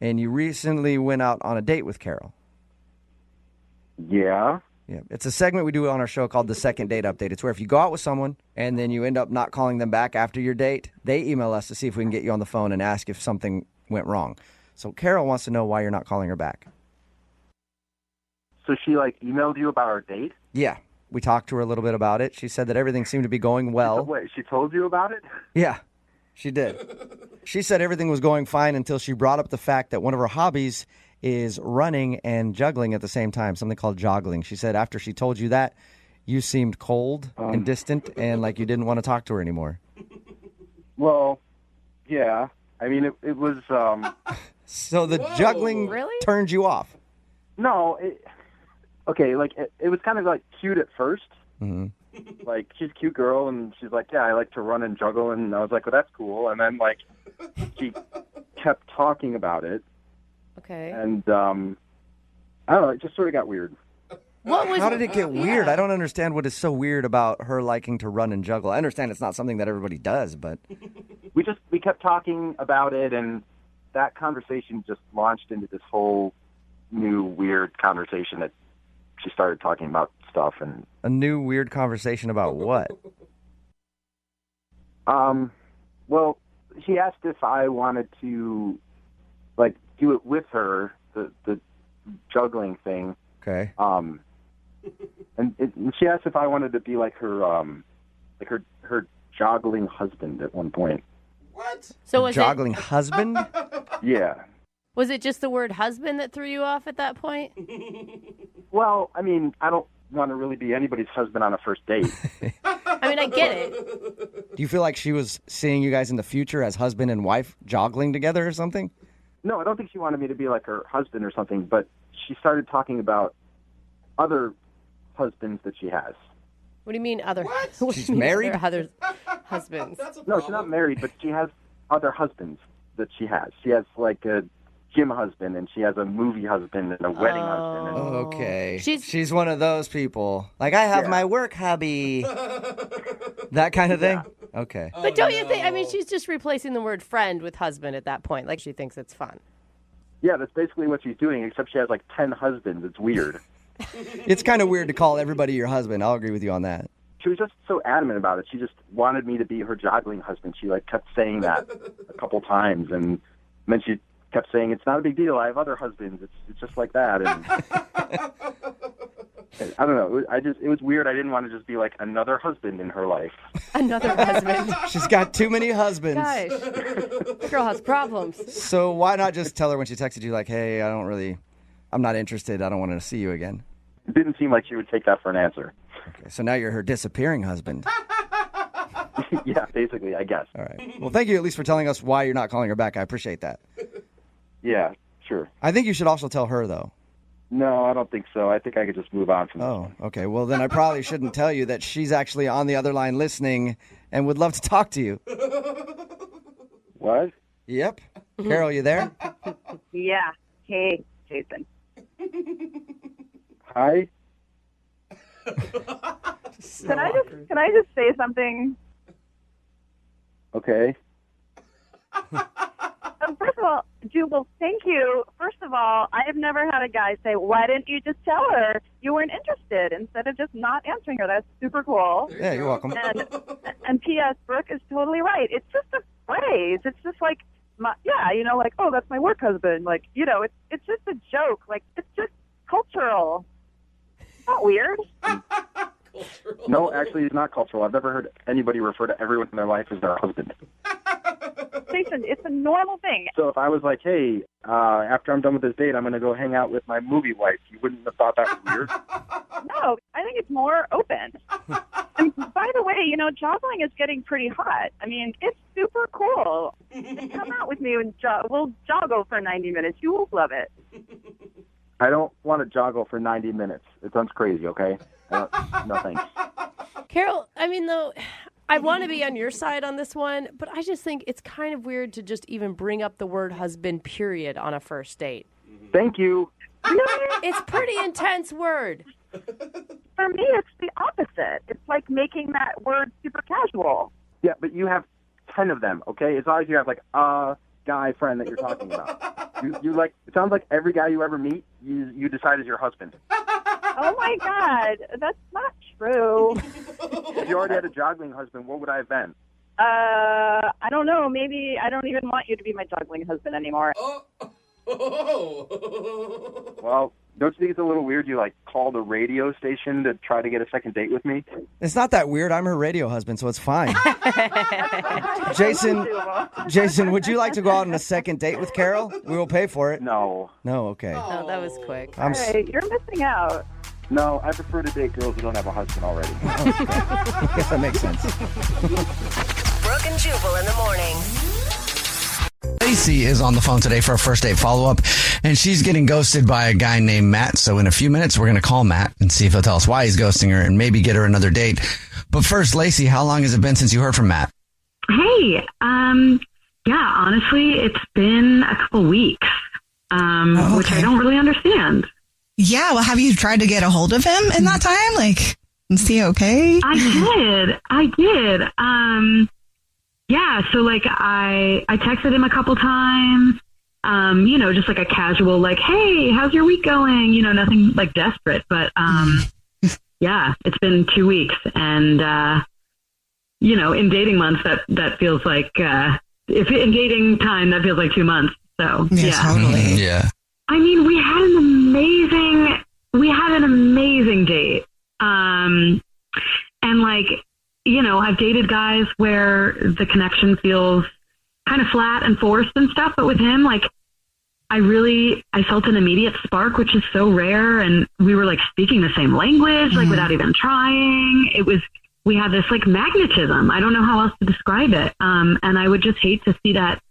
and you recently went out on a date with Carol. Yeah. Yeah, it's a segment we do on our show called the Second Date Update. It's where if you go out with someone and then you end up not calling them back after your date, they email us to see if we can get you on the phone and ask if something went wrong. So Carol wants to know why you're not calling her back. So she emailed you about our date? Yeah, we talked to her a little bit about it. She said that everything seemed to be going well. Wait, she told you about it? Yeah, she did. She said everything was going fine until she brought up the fact that one of her hobbies is running and juggling at the same time, something called joggling. She said after she told you that, you seemed cold and distant and like you didn't want to talk to her anymore. Well, yeah. I mean, it was... So the juggling Really? turned you off? No, okay, it was kind of cute at first. Mm-hmm. She's a cute girl, and she's like, yeah, I like to run and juggle, and I was like, well, that's cool. And then, she kept talking about it, Okay. and, I don't know, it just sort of got weird. How did it get weird? I don't understand what is so weird about her liking to run and juggle. I understand it's not something that everybody does, but... We kept talking about it, and that conversation just launched into this whole new weird conversation that she started talking about stuff. And a new weird conversation about what? Well, she asked if I wanted to do it with her, the juggling thing. Okay. And she asked if I wanted to be her joggling husband at one point. What? So was Joggling husband? Yeah. Was it just the word husband that threw you off at that point? Well, I mean, I don't want to really be anybody's husband on a first date. I mean, I get it. Do you feel like she was seeing you guys in the future as husband and wife joggling together or something? No, I don't think she wanted me to be like her husband or something, but she started talking about other husbands that she has. What do you mean other? What? What She's do you mean married? Other husbands. That's a No, problem. she's not married, but she has other husbands that she has. She has a gym husband, and she has a movie husband and a wedding husband. And, Okay. She's- She's one of those people. Like, I have Yeah. my work hobby. That kind of thing? Okay. But don't you think? I mean, she's just replacing the word friend with husband at that point. Like she thinks it's fun. yeah, that's basically what she's doing, except she has 10 husbands. It's weird. It's kind of weird to call everybody your husband. I'll agree with you on that. She was just so adamant about it. She just wanted me to be her joggling husband. She kept saying that a couple times, and then she kept saying, it's not a big deal. I have other husbands. It's just like that. And I don't know. It was weird. I didn't want to just be like another husband in her life. Another husband. She's got too many husbands. Gosh, this girl has problems. So why not just tell her when she texted you, like, hey, I'm not interested. I don't want to see you again. It didn't seem like she would take that for an answer. Okay, so now you're her disappearing husband. Yeah, basically, I guess. All right. Well, thank you at least for telling us why you're not calling her back. I appreciate that. Yeah, sure. I think you should also tell her, though. No, I don't think so. I think I could just move on from this. Oh, okay. Well, then I probably shouldn't tell you that she's actually on the other line listening and would love to talk to you. What? Yep. Carol, you there? Yeah. Hey, Jason. Hi? Can I just say something? Okay. First of all, Jubal, thank you. First of all, I have never had a guy say, why didn't you just tell her you weren't interested instead of just not answering her? That's super cool. Yeah, you're welcome. And P.S., Brooke is totally right. It's just a phrase. It's just oh, that's my work husband. It's just a joke. It's just cultural. It's not weird. No, actually, it's not cultural. I've never heard anybody refer to everyone in their life as their husband. Jason, it's a normal thing. So if I was like, hey, after I'm done with this date, I'm going to go hang out with my movie wife, you wouldn't have thought that was weird? No, I think it's more open. And by the way, joggling is getting pretty hot. I mean, it's super cool. Come out with me and we'll joggle for 90 minutes. You will love it. I don't want to joggle for 90 minutes. It sounds crazy, okay? No thanks. Carol, I mean, though, I want to be on your side on this one, but I just think it's kind of weird to just even bring up the word husband, period, on a first date. Thank you. It's a pretty intense word. for me, it's the opposite. It's like making that word super casual. Yeah, but you have 10 of them, okay? As long as you have, like, a guy friend that you're talking about. You like, it sounds like every guy you ever meet, you decide is your husband. Oh, my God. That's not true. If you already had a juggling husband, what would I have been? I don't know. Maybe I don't even want you to be my juggling husband anymore. Well, don't you think it's a little weird you, like, call the radio station to try to get a second date with me? It's not that weird. I'm her radio husband, so it's fine. Jason, would you like to go out on a second date with Carol? We will pay for it. No. No, okay. Oh, that was quick. Hey, you're missing out. No, I prefer to date girls who don't have a husband already. I guess that makes sense. Brooke and Jubal in the morning. Lacey is on the phone today for a first date follow-up, and she's getting ghosted by a guy named Matt. So in a few minutes, we're going to call Matt and see if he'll tell us why he's ghosting her and maybe get her another date. But first, Lacey, how long has it been since you heard from Matt? Hey, yeah, honestly, it's been a couple weeks, which I don't really understand. Yeah, well, have you tried to get a hold of him in that time? Like, is he okay? I did. Yeah, so like I texted him a couple times, just like a casual, like, hey, how's your week going? Nothing like desperate, but yeah, it's been 2 weeks, and in dating months that feels like if in dating time that feels like 2 months. So yeah, totally. Yeah. I mean, we had an amazing date, and like. I've dated guys where the connection feels kind of flat and forced and stuff, but with him, like, I felt an immediate spark, which is so rare, and we were like speaking the same language, like without even trying. We had this like magnetism. I don't know how else to describe it. And I would just hate to see that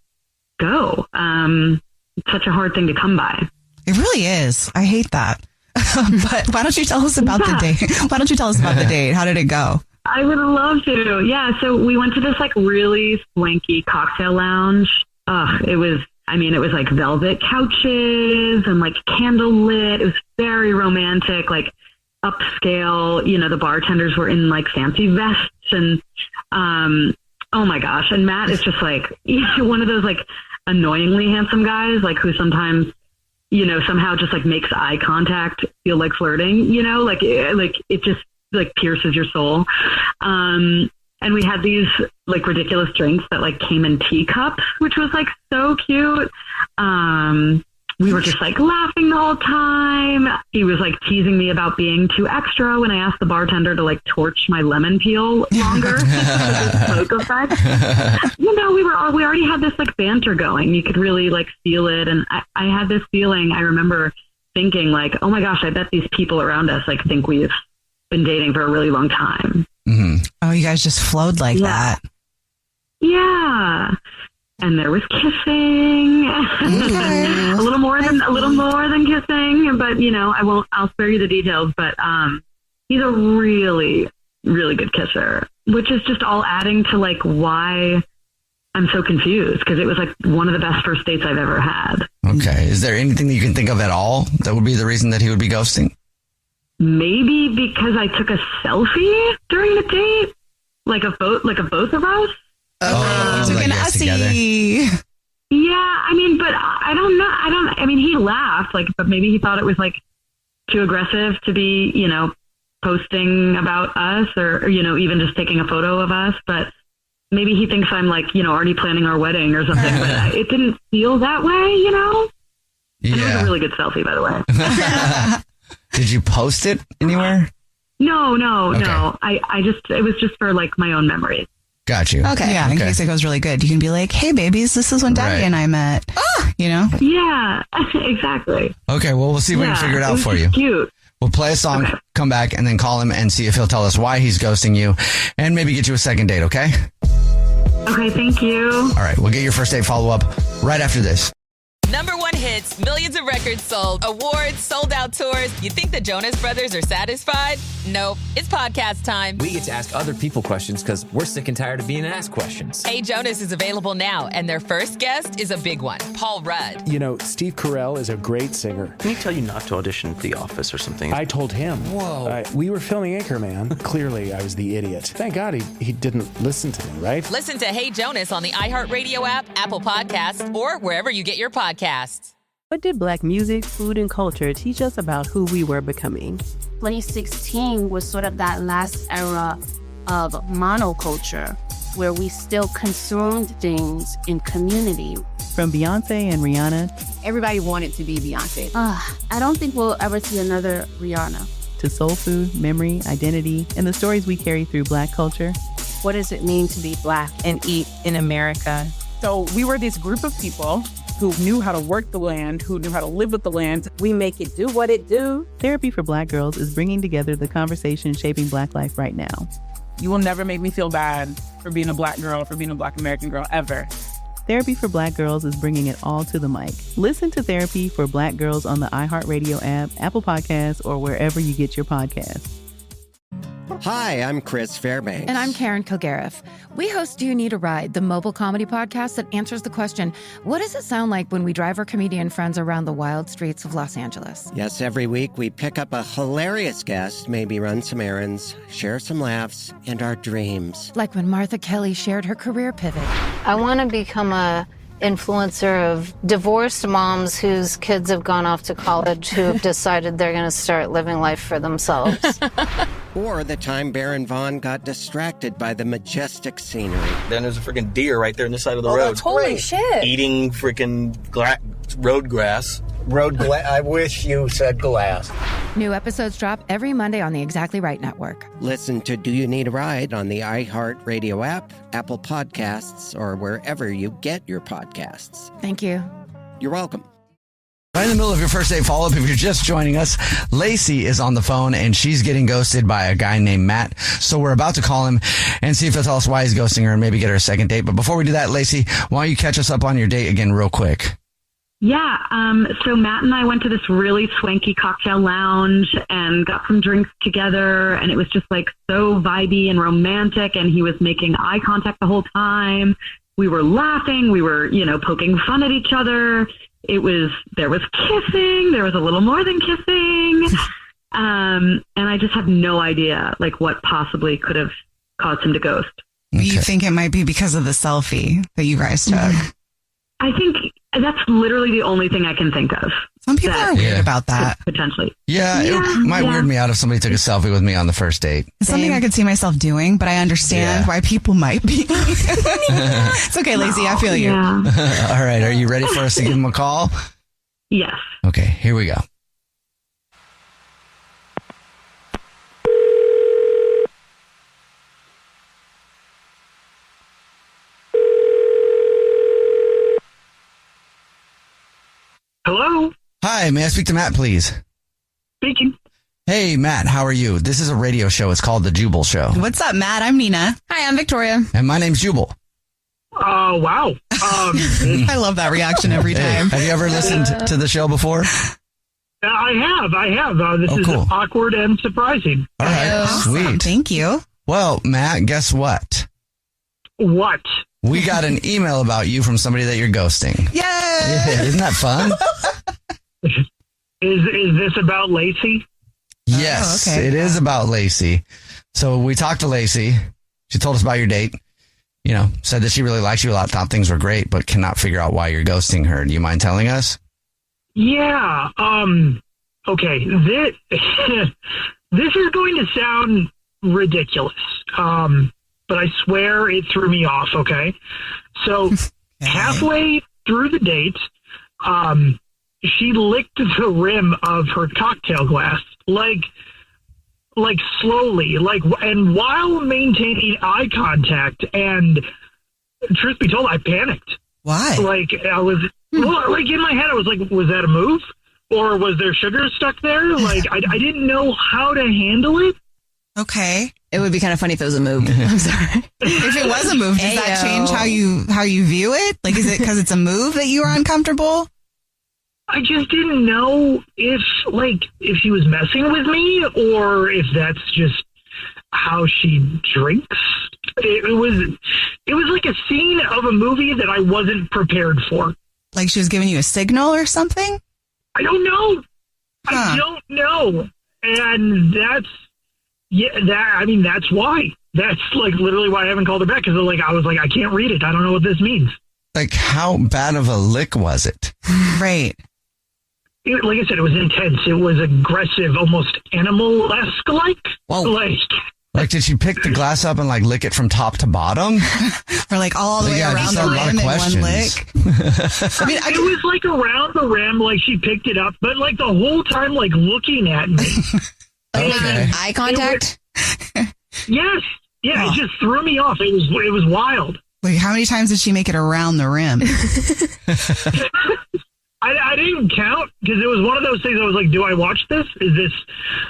go. It's such a hard thing to come by. It really is. I hate that. But why don't you tell us about the date? Why don't you tell us about the date? How did it go? I would love to. Yeah. So we went to this like really swanky cocktail lounge. It was like velvet couches and like candlelit. It was very romantic, like upscale. The bartenders were in like fancy vests and, oh my gosh. And Matt is just like one of those like annoyingly handsome guys, like who sometimes, somehow just like makes eye contact feel like flirting, like it just like pierces your soul. And we had these like ridiculous drinks that like came in teacups, which was like so cute. We were just like laughing the whole time. He was like teasing me about being too extra when I asked the bartender to like torch my lemon peel longer. Smoke effect. We already had this like banter going. You could really like feel it. And I had this feeling, I remember thinking like, oh my gosh, I bet these people around us like think we've been dating for a really long time. Mm-hmm. Oh, you guys just flowed like that. Yeah. And there was kissing. Okay. a little more than kissing, but I'll spare you the details, but he's a really, really good kisser, which is just all adding to like why I'm so confused, because it was like one of the best first dates I've ever had. Okay. Is there anything that you can think of at all that would be the reason that he would be ghosting? Maybe because I took a selfie during the date, like of both of us. Oh, took an Ussie. Yeah, but I don't know. He laughed, but maybe he thought it was too aggressive to be, posting about us or even just taking a photo of us. But maybe he thinks I'm already planning our wedding or something. But it didn't feel that way, Yeah. And it was a really good selfie, by the way. Did you post it anywhere? No. It was just for my own memories. Got you. Okay. Yeah. In case it goes really good, you can be like, hey, babies, this is when Daddy and I met. Yeah, exactly. Okay. Well, we'll see if we can figure it out for you. Cute. We'll play a song, come back, and then call him and see if he'll tell us why he's ghosting you and maybe get you a second date. Okay. Okay. Thank you. All right. We'll get your first date follow up right after this. #1 hits, millions of records sold, awards, sold-out tours. You think the Jonas Brothers are satisfied? Nope. It's podcast time. We get to ask other people questions because we're sick and tired of being asked questions. Hey Jonas is available now, and their first guest is a big one, Paul Rudd. You know, Steve Carell is a great singer. Can he tell you not to audition for The Office or something? I told him. Whoa. We were filming Anchorman. Clearly, I was the idiot. Thank God he didn't listen to me, right? Listen to Hey Jonas on the iHeartRadio app, Apple Podcasts, or wherever you get your podcasts. What did Black music, food, and culture teach us about who we were becoming? 2016 was sort of that last era of monoculture where we still consumed things in community. From Beyonce and Rihanna. Everybody wanted to be Beyonce. I don't think we'll ever see another Rihanna. To soul food, memory, identity, and the stories we carry through Black culture. What does it mean to be Black and eat in America? So we were this group of people who knew how to work the land, who knew how to live with the land. We make it do what it do. Therapy for Black Girls is bringing together the conversation shaping Black life right now. You will never make me feel bad for being a Black girl, for being a Black American girl, ever. Therapy for Black Girls is bringing it all to the mic. Listen to Therapy for Black Girls on the iHeartRadio app, Apple Podcasts, or wherever you get your podcasts. Hi, I'm Chris Fairbanks. And I'm Karen Kilgariff. We host Do You Need a Ride, the mobile comedy podcast that answers the question, what does it sound like when we drive our comedian friends around the wild streets of Los Angeles? Yes, every week we pick up a hilarious guest, maybe run some errands, share some laughs, and our dreams. Like when Martha Kelly shared her career pivot. I want to become a influencer of divorced moms whose kids have gone off to college who have decided they're going to start living life for themselves. Or the time Baron Vaughn got distracted by the majestic scenery. Then there's a freaking deer right there on the side of the road. Holy shit. Eating freaking road grass. I wish you said glass. New episodes drop every Monday on the Exactly Right Network. Listen to Do You Need a Ride on the iHeartRadio app, Apple Podcasts, or wherever you get your podcasts. Thank you. You're welcome. Right in the middle of your first date follow-up, if you're just joining us, Lacey is on the phone and she's getting ghosted by a guy named Matt. So we're about to call him and see if he'll tell us why he's ghosting her and maybe get her a second date. But before we do that, Lacey, why don't you catch us up on your date again real quick? Yeah, so Matt and I went to this really swanky cocktail lounge and got some drinks together, and it was just like so vibey and romantic, and he was making eye contact the whole time. We were laughing, we were, poking fun at each other. There was kissing, there was a little more than kissing. And I just have no idea what possibly could have caused him to ghost. Okay. You think it might be because of the selfie that you guys took? I think that's literally the only thing I can think of. Some people are weird about that. Potentially. Yeah, it might weird me out if somebody took a selfie with me on the first date. It's something I could see myself doing, but I understand why people might be. It's okay, Lacey. I feel you. Yeah. All right. Are you ready for us to give him a call? Yes. Okay, here we go. Hello? Hi, may I speak to Matt, please? Speaking. Hey, Matt, how are you? This is a radio show. It's called The Jubal Show. What's up, Matt? I'm Nina. Hi, I'm Victoria. And my name's Jubal. Oh, wow. I love that reaction every time. Have you ever listened to the show before? I have. This is cool. awkward and surprising. All right, sweet. Thank you. Well, Matt, guess what? What? We got an email about you from somebody that you're ghosting. Yay! Yeah, isn't that fun? Is this about Lacey? Yes, okay. It is about Lacey. So we talked to Lacey. She told us about your date. Said that she really likes you a lot, thought things were great, but cannot figure out why you're ghosting her. Do you mind telling us? Yeah. Okay. This is going to sound ridiculous. But I swear it threw me off. Okay. So halfway through the date, she licked the rim of her cocktail glass, like slowly, and while maintaining eye contact. And truth be told, I panicked. Why? I was, in my head, I was like, was that a move? Or was there sugar stuck there? I didn't know how to handle it. Okay. It would be kind of funny if it was a move. I'm sorry. If it was a move, does that change how you view it? Is it because it's a move that you are uncomfortable? I just didn't know if she was messing with me or if that's just how she drinks. It was like a scene of a movie that I wasn't prepared for. Like she was giving you a signal or something? I don't know. I don't know. And that's why. That's like literally why I haven't called her back, because I was like, I can't read it. I don't know what this means. Like, how bad of a lick was it? Right. Like I said, it was intense. It was aggressive, almost animal-esque like. Whoa. Like, did she pick the glass up and lick it from top to bottom? Or all the way around the rim in one lick? I mean, it was around the rim, she picked it up, but the whole time, looking at me. Okay. Eye contact? Yes. Yeah, It just threw me off. It was wild. Wait, how many times did she make it around the rim? I didn't count, because it was one of those things I was like, do I watch this? Is this,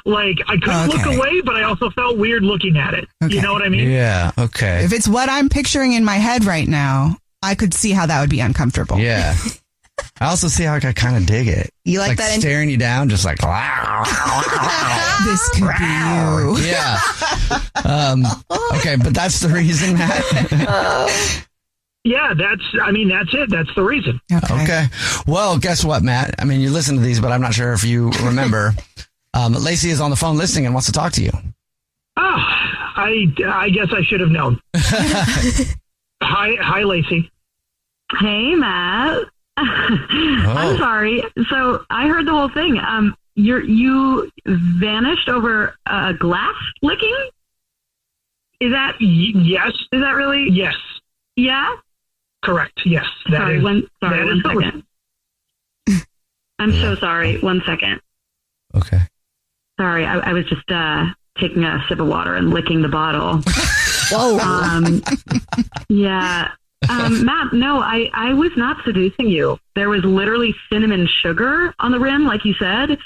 I couldn't look away, but I also felt weird looking at it. Okay. You know what I mean? Yeah, okay. If it's what I'm picturing in my head right now, I could see how that would be uncomfortable. Yeah. I also see how I kind of dig it. You like that? Staring you down, just like, this could be you. Yeah. Okay, but that's the reason, Matt. Yeah, that's it. That's the reason. Okay. Well, guess what, Matt? I mean, you listen to these, but I'm not sure if you remember. Lacey is on the phone listening and wants to talk to you. Oh, I guess I should have known. Hi, Lacey. Hey, Matt. I'm sorry. So I heard the whole thing. You vanished over glass licking? Is that yes? Is that really? Yes. Yeah. Correct. Yes. One second. I'm so sorry. 1 second. Okay. Sorry, I was just taking a sip of water and licking the bottle. Whoa. Yeah. Matt, no, I was not seducing you. There was literally cinnamon sugar on the rim, like you said.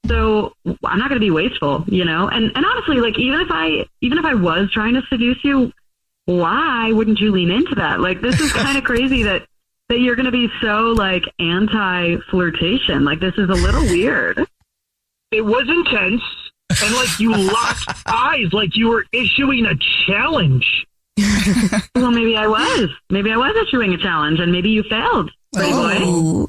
So I'm not going to be wasteful, And honestly, even if I was trying to seduce you, why wouldn't you lean into that? This is kind of crazy that you're going to be so anti-flirtation. This is a little weird. It was intense, and you locked eyes, you were issuing a challenge. Well, maybe I was issuing a challenge, and maybe you failed. Oh,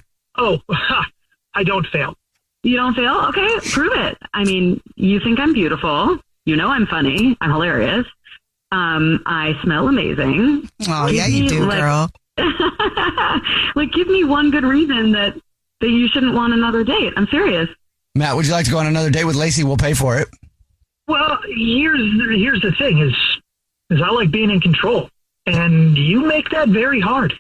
I don't fail. You don't fail? Okay, prove it. I mean, you think I'm beautiful. I'm funny. I'm hilarious. I smell amazing. Oh, yeah, you do, girl. Give me one good reason that you shouldn't want another date. I'm serious. Matt, would you like to go on another date with Lacey? We'll pay for it. Well, here's the thing is I like being in control, and you make that very hard.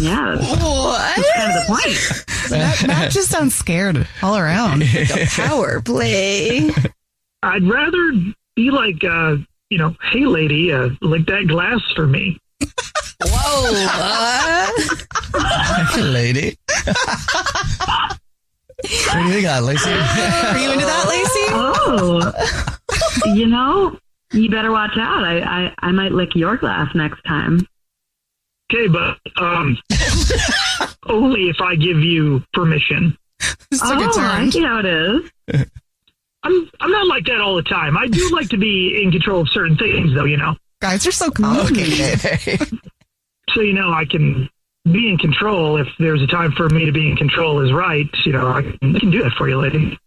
Yeah. That's kind of the point. Matt just sounds scared all around. The power play. I'd rather be hey, lady, lick that glass for me. Whoa. Hey, lady. What do you think of that, Lacey? Are you into that, Lacey? Oh, you better watch out. I might lick your glass next time. Okay, but only if I give you permission. I see how it is. I'm not like that all the time. I do like to be in control of certain things, though, Guys, you're so complicated. So, I can be in control if there's a time for me to be in control is right. I can do that for you, lady.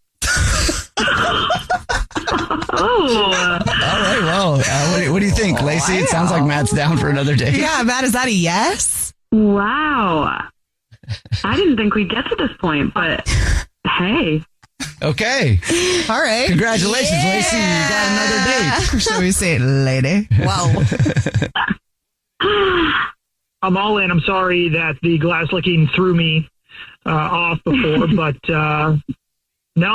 Oh. All right, well, what do you think, Lacey? It sounds like Matt's down for another date. Yeah, Matt, is that a yes? Wow. I didn't think we'd get to this point, but hey. Okay. All right. Congratulations, Lacey. You got another date. Shall we say, lady? Wow. I'm all in. I'm sorry that the glass licking threw me off before, but now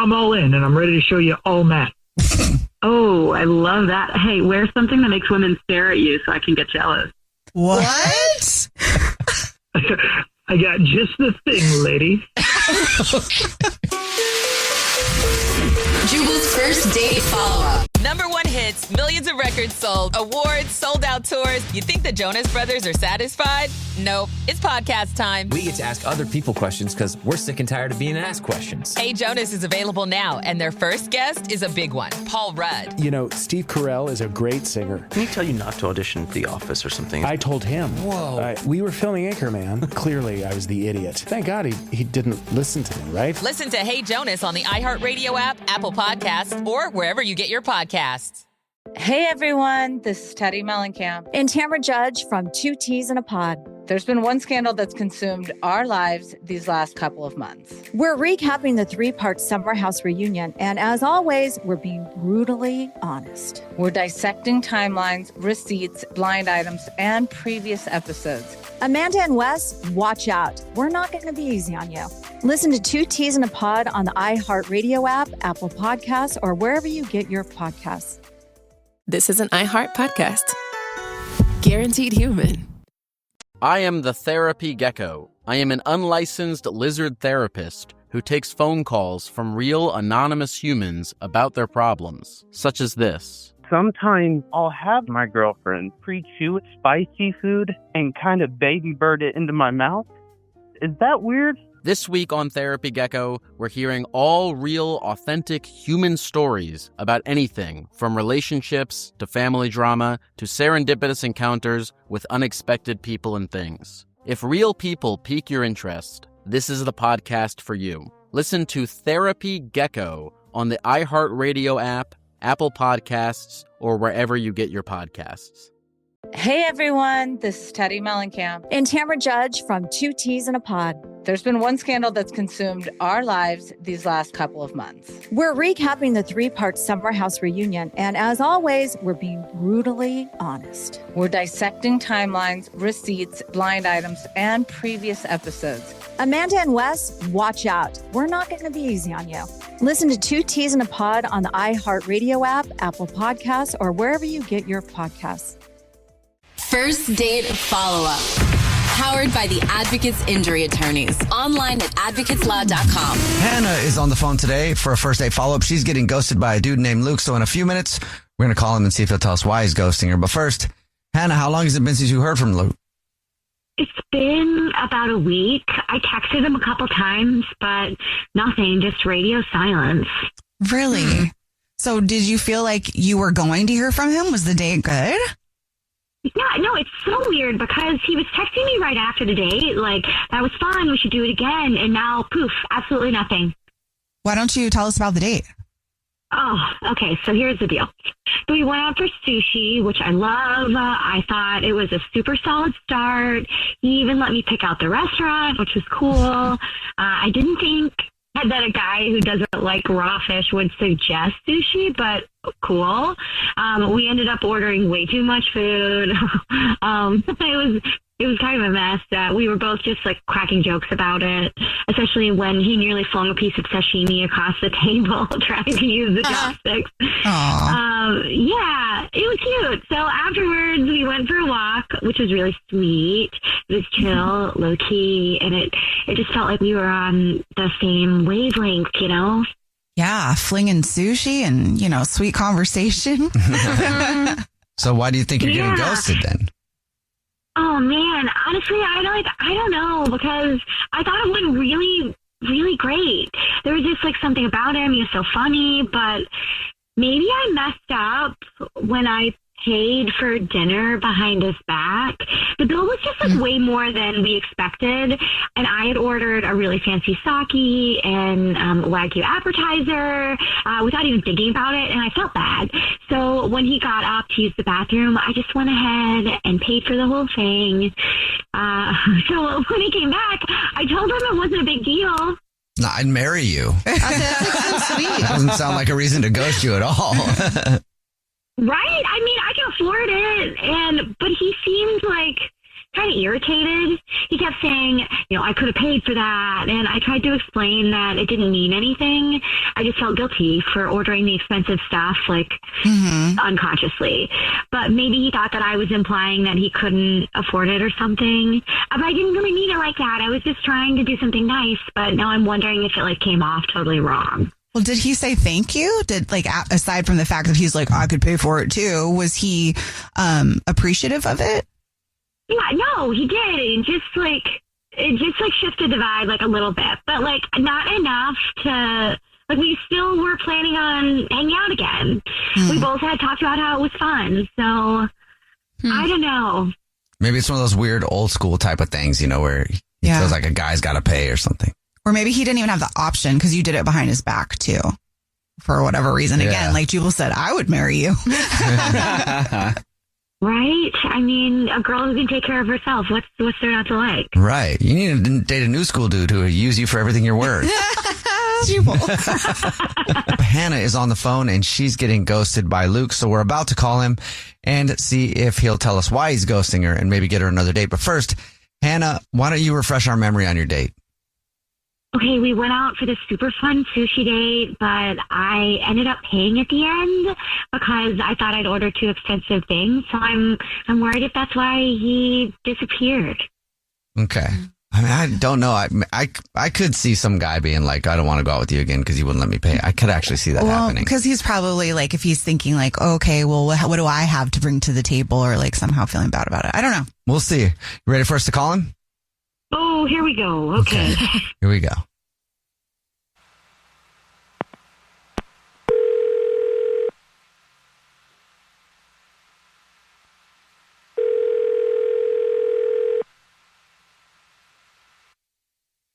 I'm all in, and I'm ready to show you all Matt. Oh, I love that. Hey, wear something that makes women stare at you so I can get jealous. What? I got just the thing, lady. Jubal's first date follow-up. #1 hits, millions of records sold, awards, sold-out tours. You think the Jonas Brothers are satisfied? Nope. It's podcast time. We get to ask other people questions because we're sick and tired of being asked questions. Hey Jonas is available now, and their first guest is a big one, Paul Rudd. You know, Steve Carell is a great singer. Can he tell you not to audition for The Office or something? I told him. Whoa. We were filming Anchorman. Clearly, I was the idiot. Thank God he didn't listen to me, right? Listen to Hey Jonas on the iHeartRadio app, Apple Podcasts, or wherever you get your podcasts. Hey everyone, this is Teddy Mellencamp and Tamara Judge from Two Teas in a Pod. There's been one scandal that's consumed our lives these last couple of months. We're recapping the 3-part Summer House reunion, and as always, we're being brutally honest. We're dissecting timelines, receipts, blind items, and previous episodes. Amanda and Wes, watch out. We're not going to be easy on you. Listen to Two Teas in a Pod on the iHeartRadio app, Apple Podcasts, or wherever you get your podcasts. This is an iHeart podcast. Guaranteed human. I am the Therapy Gecko. I am an unlicensed lizard therapist who takes phone calls from real anonymous humans about their problems, such as this. Sometimes I'll have my girlfriend pre-chew spicy food and kind of baby bird it into my mouth. Is that weird? This week on Therapy Gecko, we're hearing all real, authentic human stories about anything from relationships to family drama to serendipitous encounters with unexpected people and things. If real people pique your interest, this is the podcast for you. Listen to Therapy Gecko on the iHeartRadio app, Apple Podcasts, or wherever you get your podcasts. Hey everyone, this is Teddy Mellencamp and Tamara Judge from Two Teas in a Pod. There's been one scandal that's consumed our lives these last couple of months. We're recapping the 3-part Summer House reunion, and as always, we're being brutally honest. We're dissecting timelines, receipts, blind items, and previous episodes. Amanda and Wes, watch out. We're not going to be easy on you. Listen to Two Teas in a Pod on the iHeartRadio app, Apple Podcasts, or wherever you get your podcasts. First Date Follow-Up. Powered by the Advocates Injury Attorneys. Online at advocateslaw.com. Hannah is on the phone today for a first date follow-up. She's getting ghosted by a dude named Luke. So in a few minutes, we're going to call him and see if he'll tell us why he's ghosting her. But first, Hannah, how long has it been since you heard from Luke? It's been about a week. I texted him a couple times, but nothing, just radio silence. Really? So did you feel like you were going to hear from him? Was the date good? Yeah, no, it's so weird because he was texting me right after the date, like, that was fun, we should do it again, and now, poof, absolutely nothing. Why don't you tell us about the date? Oh, okay, so here's the deal. So we went out for sushi, which I love. I thought it was a super solid start. He even let me pick out the restaurant, which was cool. I didn't think that a guy who doesn't like raw fish would suggest sushi, but cool. We ended up ordering way too much food. It was kind of a mess. We were both just like cracking jokes about it, especially when he nearly flung a piece of sashimi across the table trying to use the chopsticks. Yeah, it was cute. So afterwards, we went for a walk, which was really sweet. It was chill, low key, and it just felt like we were on the same wavelength, you know? Yeah, flinging sushi and, sweet conversation. So why do you think you're getting ghosted then? Oh man, honestly, I don't know, because I thought it went really, really great. There was just like something about him. He was so funny, but maybe I messed up when I paid for dinner behind his back. The bill was just like way more than we expected, and I had ordered a really fancy sake and Wagyu appetizer without even thinking about it, and I felt bad. So when he got up to use the bathroom, I just went ahead and paid for the whole thing. So when he came back, I told him it wasn't a big deal. No, I'd marry you. That's so sweet. Doesn't sound like a reason to ghost you at all. Right? I mean, I can afford it, but he seemed like kind of irritated. He kept saying, I could have paid for that, and I tried to explain that it didn't mean anything. I just felt guilty for ordering the expensive stuff, like, unconsciously. But maybe he thought that I was implying that he couldn't afford it or something. But I didn't really mean it like that. I was just trying to do something nice, but now I'm wondering if it, came off totally wrong. Well, did he say thank you? Did aside from the fact that he's like, I could pay for it too, was he appreciative of it? Yeah, no, he did. It just shifted the vibe like a little bit, but like not enough to like we still were planning on hanging out again. We both had talked about how it was fun, so I don't know. Maybe it's one of those weird old school type of things, where he feels like a guy's got to pay or something. Or maybe he didn't even have the option because you did it behind his back too, for whatever reason. Yeah. Again, like Jubal said, I would marry you. Right? I mean, a girl who can take care of herself. What's there not to like? Right. You need to date a new school dude who will use you for everything you're worth. Jubal. Hannah is on the phone and she's getting ghosted by Luke. So we're about to call him and see if he'll tell us why he's ghosting her and maybe get her another date. But first, Hannah, why don't you refresh our memory on your date? Okay, we went out for this super fun sushi date, but I ended up paying at the end because I thought I'd ordered too expensive things. So I'm worried if that's why he disappeared. Okay. I mean, I don't know. I could see some guy being like, I don't want to go out with you again because you wouldn't let me pay. I could actually see that happening. Because he's probably like, if he's thinking like, okay, well, what do I have to bring to the table, or like somehow feeling bad about it. I don't know. We'll see. You ready for us to call him? Oh, here we go. Okay. Here we go.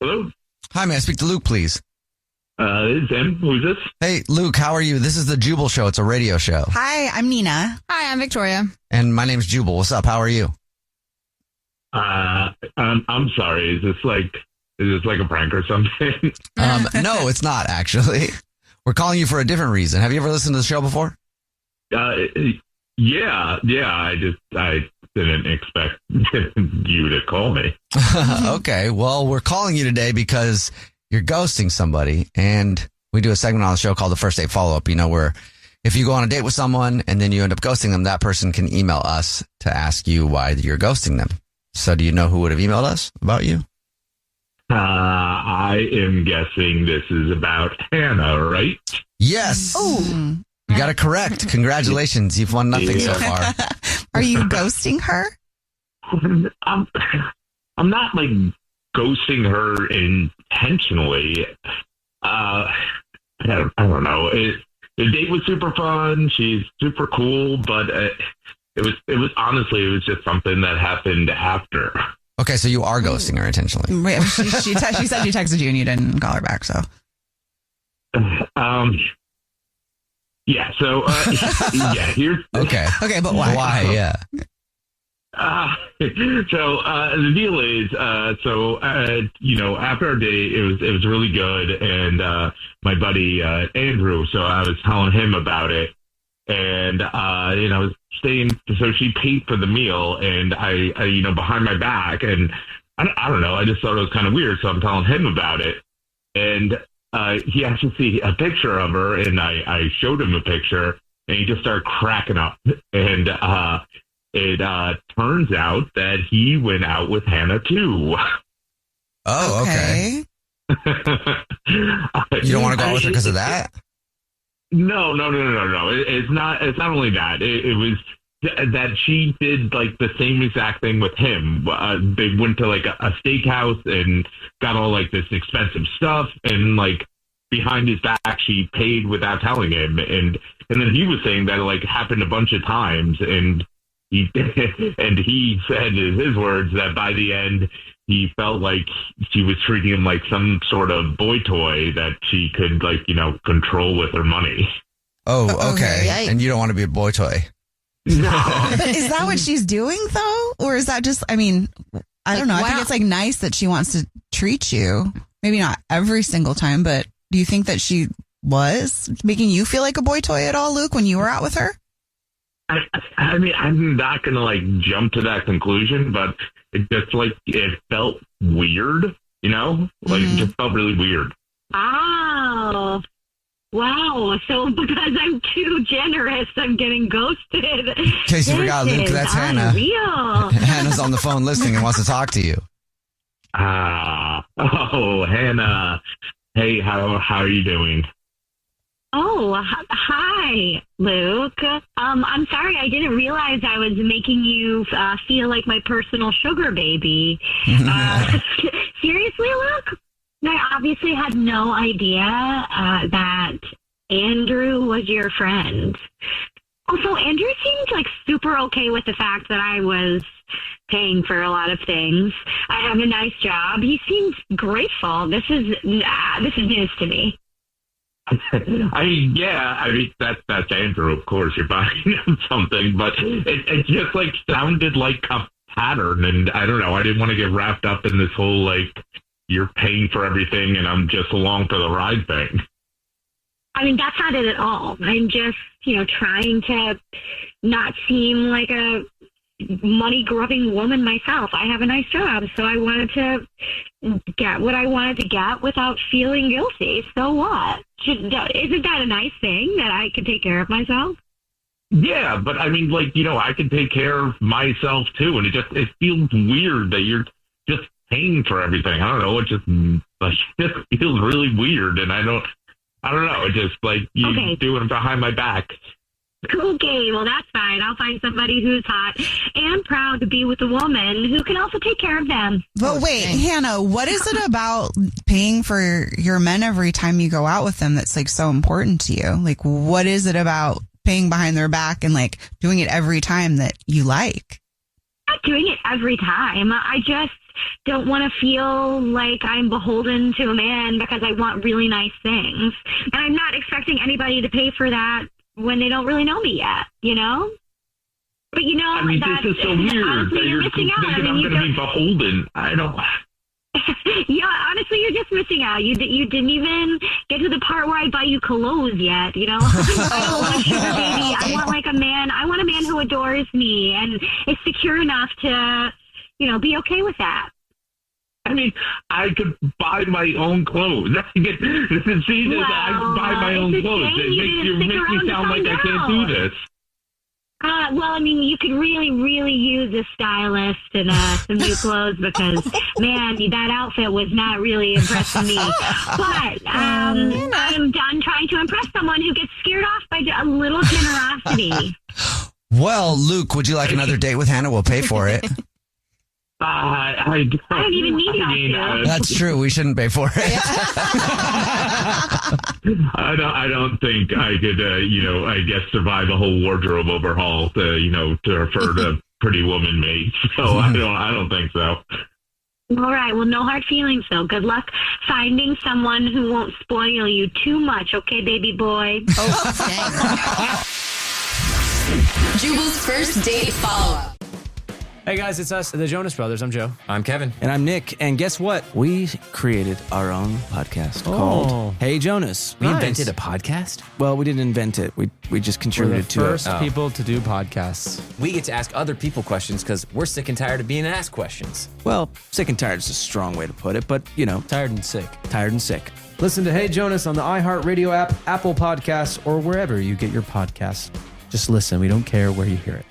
Hello? Hi, may I speak to Luke, please? This is him. Who's this? Hey, Luke, how are you? This is the Jubal Show. It's a radio show. Hi, I'm Nina. Hi, I'm Victoria. And my name's Jubal. What's up? How are you? I'm sorry. Is this like a prank or something? No, it's not, actually. We're calling you for a different reason. Have you ever listened to the show before? Yeah. I didn't expect you to call me. Okay. Well, we're calling you today because you're ghosting somebody, and we do a segment on the show called the First Date Follow-Up, where if you go on a date with someone and then you end up ghosting them, that person can email us to ask you why you're ghosting them. So do you know who would have emailed us about you? I am guessing this is about Hannah, right? Yes. Ooh. You got it correct. Congratulations. You've won nothing so far. Are you ghosting her? I'm not like ghosting her intentionally. I don't know. The date was super fun. She's super cool, but it was honestly, it was just something that happened after. Okay, so you are ghosting her intentionally. She said she texted you and you didn't call her back. So, yeah. So, yeah. Here's okay. Okay, but why? Why? Yeah. So the deal is, after our date, it was really good, and my buddy Andrew. So I was telling him about it, and I was staying. So she paid for the meal, and I behind my back, and I don't know. I just thought it was kind of weird, so I'm telling him about it, and he asked to see a picture of her, and I showed him a picture, and he just started cracking up, and it turns out that he went out with Hannah too. Oh, okay. You don't want to go out with her because of that? No. It's not only that. It was that she did like the same exact thing with him. They went to like a steakhouse and got all like this expensive stuff, and like behind his back she paid without telling him, and then he was saying that it like happened a bunch of times, and he said in his words that by the end he felt like she was treating him like some sort of boy toy that she could control with her money. Oh, okay. And you don't want to be a boy toy. No. But is that what she's doing though? Or is that just, I don't know. I think it's nice that she wants to treat you. Maybe not every single time, but do you think that she was making you feel like a boy toy at all, Luke, when you were out with her? I mean, I'm not going to jump to that conclusion, but it just it felt weird, it just felt really weird. Oh, wow. So because I'm too generous, I'm getting ghosted. In case you forgot, Luke, that's Hannah. Unreal. Hannah's on the phone listening and wants to talk to you. Oh, Hannah. Hey, how are you doing? Hi, Luke. I'm sorry, I didn't realize I was making you feel like my personal sugar baby. Seriously, Luke? I obviously had no idea that Andrew was your friend. Also, Andrew seemed like super okay with the fact that I was paying for a lot of things. I have a nice job. He seems grateful. This is news to me. That's Andrew, of course. You're buying him something, but it just like sounded like a pattern, and I don't know. I didn't want to get wrapped up in this whole like you're paying for everything and I'm just along for the ride thing. I mean, that's not it at all. I'm just, trying to not seem like a money-grubbing woman myself. I have a nice job, so I wanted to get what I wanted to get without feeling guilty. So what? Isn't that a nice thing that I can take care of myself? Yeah, but I mean, I can take care of myself too, and it feels weird that you're just paying for everything. I don't know. It just feels really weird, and I don't know. It's just like you doing it behind my back. Okay, well, that's fine. I'll find somebody who's hot and proud to be with a woman who can also take care of them. But wait, Hannah, what is it about paying for your men every time you go out with them that's like so important to you? Like, what is it about paying behind their back and like doing it every time that you like? I'm not doing it every time. I just don't want to feel like I'm beholden to a man because I want really nice things. And I'm not expecting anybody to pay for that when they don't really know me yet, But I mean, this is so weird honestly, that you're missing out. thinking I'm going to be beholden. I don't. Yeah, honestly, you're just missing out. You didn't even get to the part where I buy you clothes yet, I don't want a sugar baby. I want like a man. I want a man who adores me and is secure enough to, be okay with that. I mean, I could buy my own clothes. I can buy my own clothes. It makes me sound like I can't do this. Well, I mean, you could really, really use a stylist and some new clothes because, man, that outfit was not really impressing me. But I'm done trying to impress someone who gets scared off by a little generosity. Well, Luke, would you like another date with Hannah? We'll pay for it. I don't even need that. That's true. We shouldn't pay for it. I don't think I could, survive a whole wardrobe overhaul to refer to Pretty Woman me. So I don't think so. All right. Well, no hard feelings, though. Good luck finding someone who won't spoil you too much. Okay, baby boy? Jubal's first date follow-up. Hey guys, it's us, the Jonas Brothers. I'm Joe. I'm Kevin. And I'm Nick. And guess what? We created our own podcast called Hey Jonas. We invented a podcast? Well, we didn't invent it. We just contributed to it. First people to do podcasts. We get to ask other people questions because we're sick and tired of being asked questions. Well, sick and tired is a strong way to put it, but tired and sick. Tired and sick. Listen to Hey Jonas on the iHeartRadio app, Apple Podcasts, or wherever you get your podcasts. Just listen. We don't care where you hear it.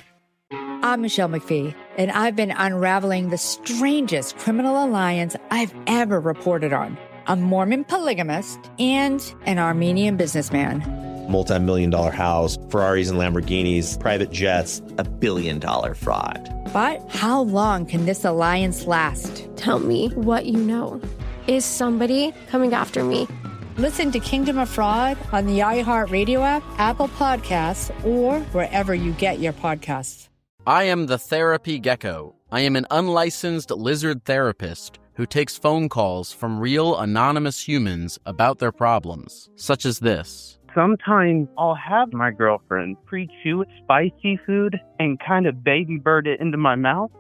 I'm Michelle McPhee, and I've been unraveling the strangest criminal alliance I've ever reported on. A Mormon polygamist and an Armenian businessman. Multi-million-dollar house, Ferraris and Lamborghinis, private jets, $1 billion fraud. But how long can this alliance last? Tell me what you know. Is somebody coming after me? Listen to Kingdom of Fraud on the iHeartRadio app, Apple Podcasts, or wherever you get your podcasts. I am the Therapy Gecko. I am an unlicensed lizard therapist who takes phone calls from real anonymous humans about their problems, such as this. Sometimes I'll have my girlfriend pre-chew spicy food and kind of baby bird it into my mouth.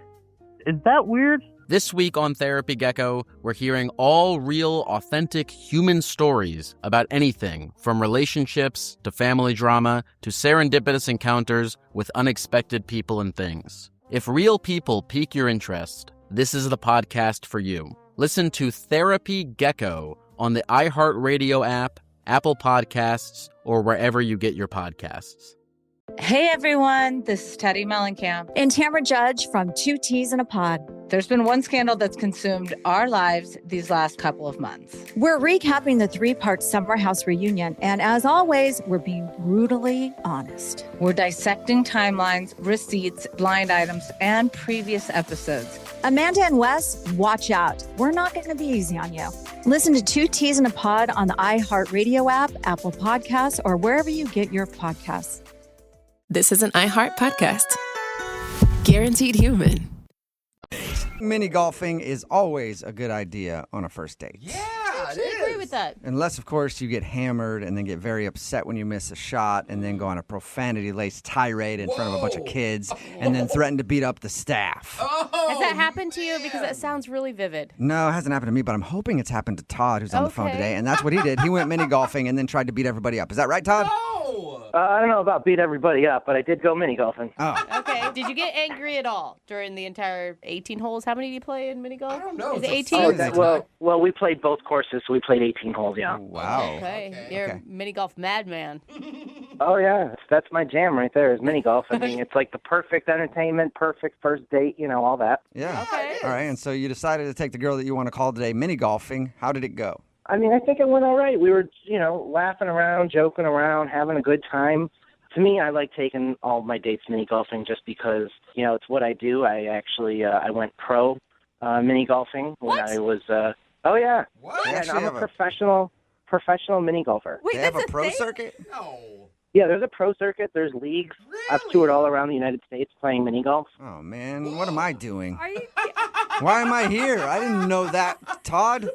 Is that weird? This week on Therapy Gecko, we're hearing all real, authentic human stories about anything from relationships to family drama to serendipitous encounters with unexpected people and things. If real people pique your interest, this is the podcast for you. Listen to Therapy Gecko on the iHeartRadio app, Apple Podcasts, or wherever you get your podcasts. Hey everyone, this is Teddy Mellencamp and Tamara Judge from Two Teas in a Pod. There's been one scandal that's consumed our lives these last couple of months. We're recapping the 3-part Summer House reunion, and as always, we're being brutally honest. We're dissecting timelines, receipts, blind items, and previous episodes. Amanda and Wes, watch out. We're not going to be easy on you. Listen to Two Teas in a Pod on the iHeartRadio app, Apple Podcasts, or wherever you get your podcasts. This is an iHeart podcast. Guaranteed human. Mini golfing is always a good idea on a first date. I agree with that. Unless, of course, you get hammered and then get very upset when you miss a shot and then go on a profanity-laced tirade in front of a bunch of kids and then threaten to beat up the staff. Has that happened to you? Because that sounds really vivid. No, it hasn't happened to me, but I'm hoping it's happened to Todd, who's on the phone today, and that's what he did. He went mini golfing and then tried to beat everybody up. Is that right, Todd? I don't know about beat everybody up, but I did go mini golfing. Oh. Okay. Did you get angry at all during the entire 18 holes? How many do you play in mini golf? I don't know. Is it 18? Well, we played both courses, so we played 18 holes, yeah. Wow. Okay. You're a mini golf madman. Oh, yeah. That's my jam right there is mini golf. I mean, it's like the perfect entertainment, perfect first date, all that. Yeah. Okay. All right, and so you decided to take the girl that you want to call today mini golfing. How did it go? I mean, I think it went all right. We were, laughing around, joking around, having a good time. To me, I like taking all my dates mini golfing just because, it's what I do. I actually, I went pro mini golfing when I was, oh, yeah. What? Yeah, I'm a professional mini golfer. Wait, they have a pro circuit? Yeah, there's a pro circuit. There's leagues. Really? I've toured all around the United States playing mini golf. Oh, man. What am I doing? Are you... Why am I here? I didn't know that. Todd?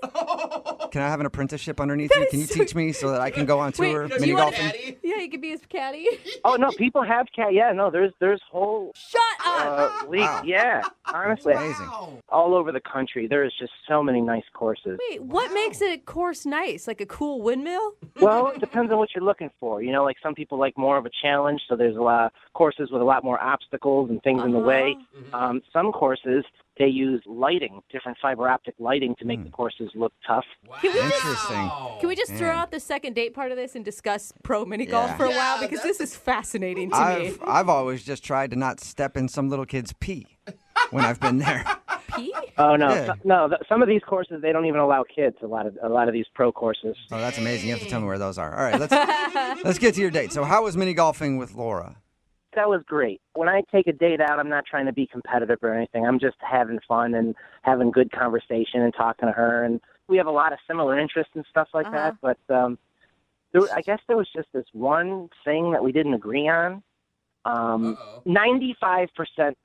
Can I have an apprenticeship underneath you? Can you teach me so that I can go on tour mini golfing? Yeah, you could be his caddy. Oh, no, people have Yeah, no, there's whole... Shut up! Leagues. Wow. Yeah, honestly. Amazing. All over the country, there is just so many nice courses. Wait, what makes a course nice? Like a cool windmill? Well, it depends on what you're looking for. Like some people like more of a challenge, so there's a lot of courses with a lot more obstacles and things in the way. Some courses, they use lighting, different fiber optic lighting to make the courses look tough. Wow. Interesting. Can we just throw out the second date part of this and discuss pro mini golf for a while? Because this is fascinating to me. I've always just tried to not step in some little kid's pee when I've been there. Pee? Oh, no. Yeah. Some of these courses, they don't even allow kids, a lot of these pro courses. Oh, that's amazing. You have to tell me where those are. All right, let's get to your date. So how was mini golfing with Laura? That was great. When I take a date out, I'm not trying to be competitive or anything. I'm just having fun and having good conversation and talking to her. And we have a lot of similar interests and stuff like that. But I guess there was just this one thing that we didn't agree on. 95%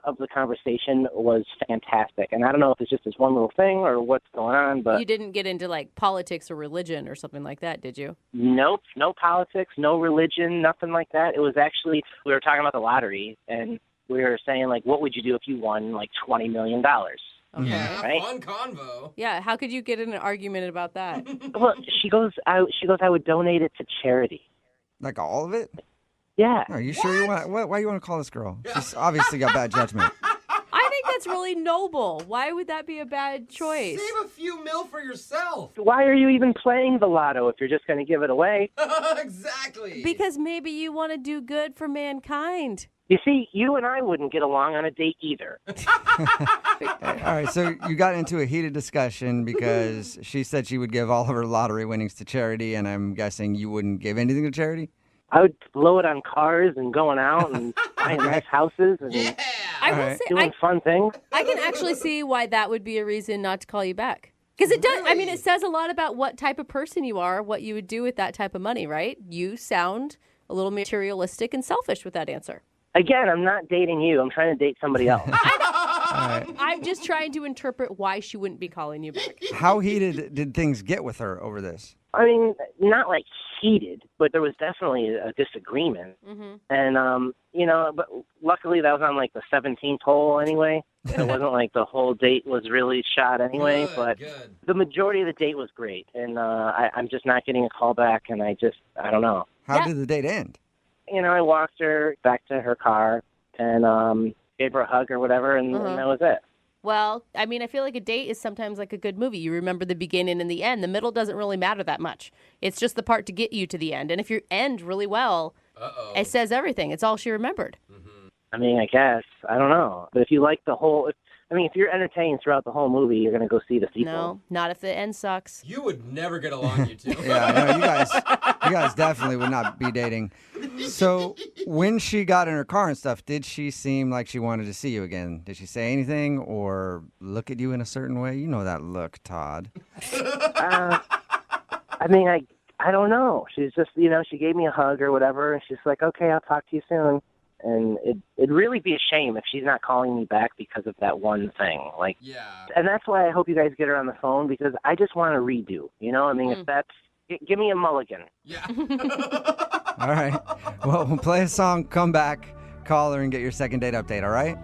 of the conversation was fantastic. And I don't know if it's just this one little thing or what's going on, but... You didn't get into, like, politics or religion or something like that, did you? Nope. No politics, no religion, nothing like that. It was actually... We were talking about the lottery, and we were saying, like, what would you do if you won, like, $20 million? Okay. Yeah, right? Fun convo. Yeah, how could you get in an argument about that? Well, she goes, I would donate it to charity. Like all of it? Yeah. Are you sure you want? Why you want to call this girl? She's obviously got bad judgment. I think that's really noble. Why would that be a bad choice? Save a few mil for yourself. Why are you even playing the lotto if you're just going to give it away? Exactly. Because maybe you want to do good for mankind. You see, you and I wouldn't get along on a date either. All right, so you got into a heated discussion because she said she would give all of her lottery winnings to charity, and I'm guessing you wouldn't give anything to charity? I would blow it on cars and going out and buying nice houses and doing fun things. I can actually see why that would be a reason not to call you back. Because it does. I mean, it says a lot about what type of person you are, what you would do with that type of money, right? You sound a little materialistic and selfish with that answer. Again, I'm not dating you. I'm trying to date somebody else. I'm just trying to interpret why she wouldn't be calling you back. How heated did things get with her over this? I mean, not like heated, but there was definitely a disagreement. Mm-hmm. And, but luckily that was on like the 17th hole anyway. It wasn't like the whole date was really shot anyway, but the majority of the date was great. And I'm just not getting a call back, and I don't know. How did the date end? I walked her back to her car and gave her a hug or whatever, and that was it. Well, I mean, I feel like a date is sometimes like a good movie. You remember the beginning and the end. The middle doesn't really matter that much. It's just the part to get you to the end. And if you end really well, It says everything. It's all she remembered. I mean, I guess. I don't know. But if you like the whole... if you're entertained throughout the whole movie, you're going to go see the sequel. No, not if the end sucks. You would never get along, you two. Yeah, no, you guys definitely would not be dating. So when she got in her car and stuff, did she seem like she wanted to see you again? Did she say anything or look at you in a certain way? You know that look, Todd. I don't know. She's just, she gave me a hug or whatever, and she's like, okay, I'll talk to you soon. And it'd really be a shame if she's not calling me back because of that one thing. And that's why I hope you guys get her on the phone, because I just want to redo. If that's... Give me a mulligan. Yeah. All right. Well, we'll play a song, come back, call her, and get your second date update, all right?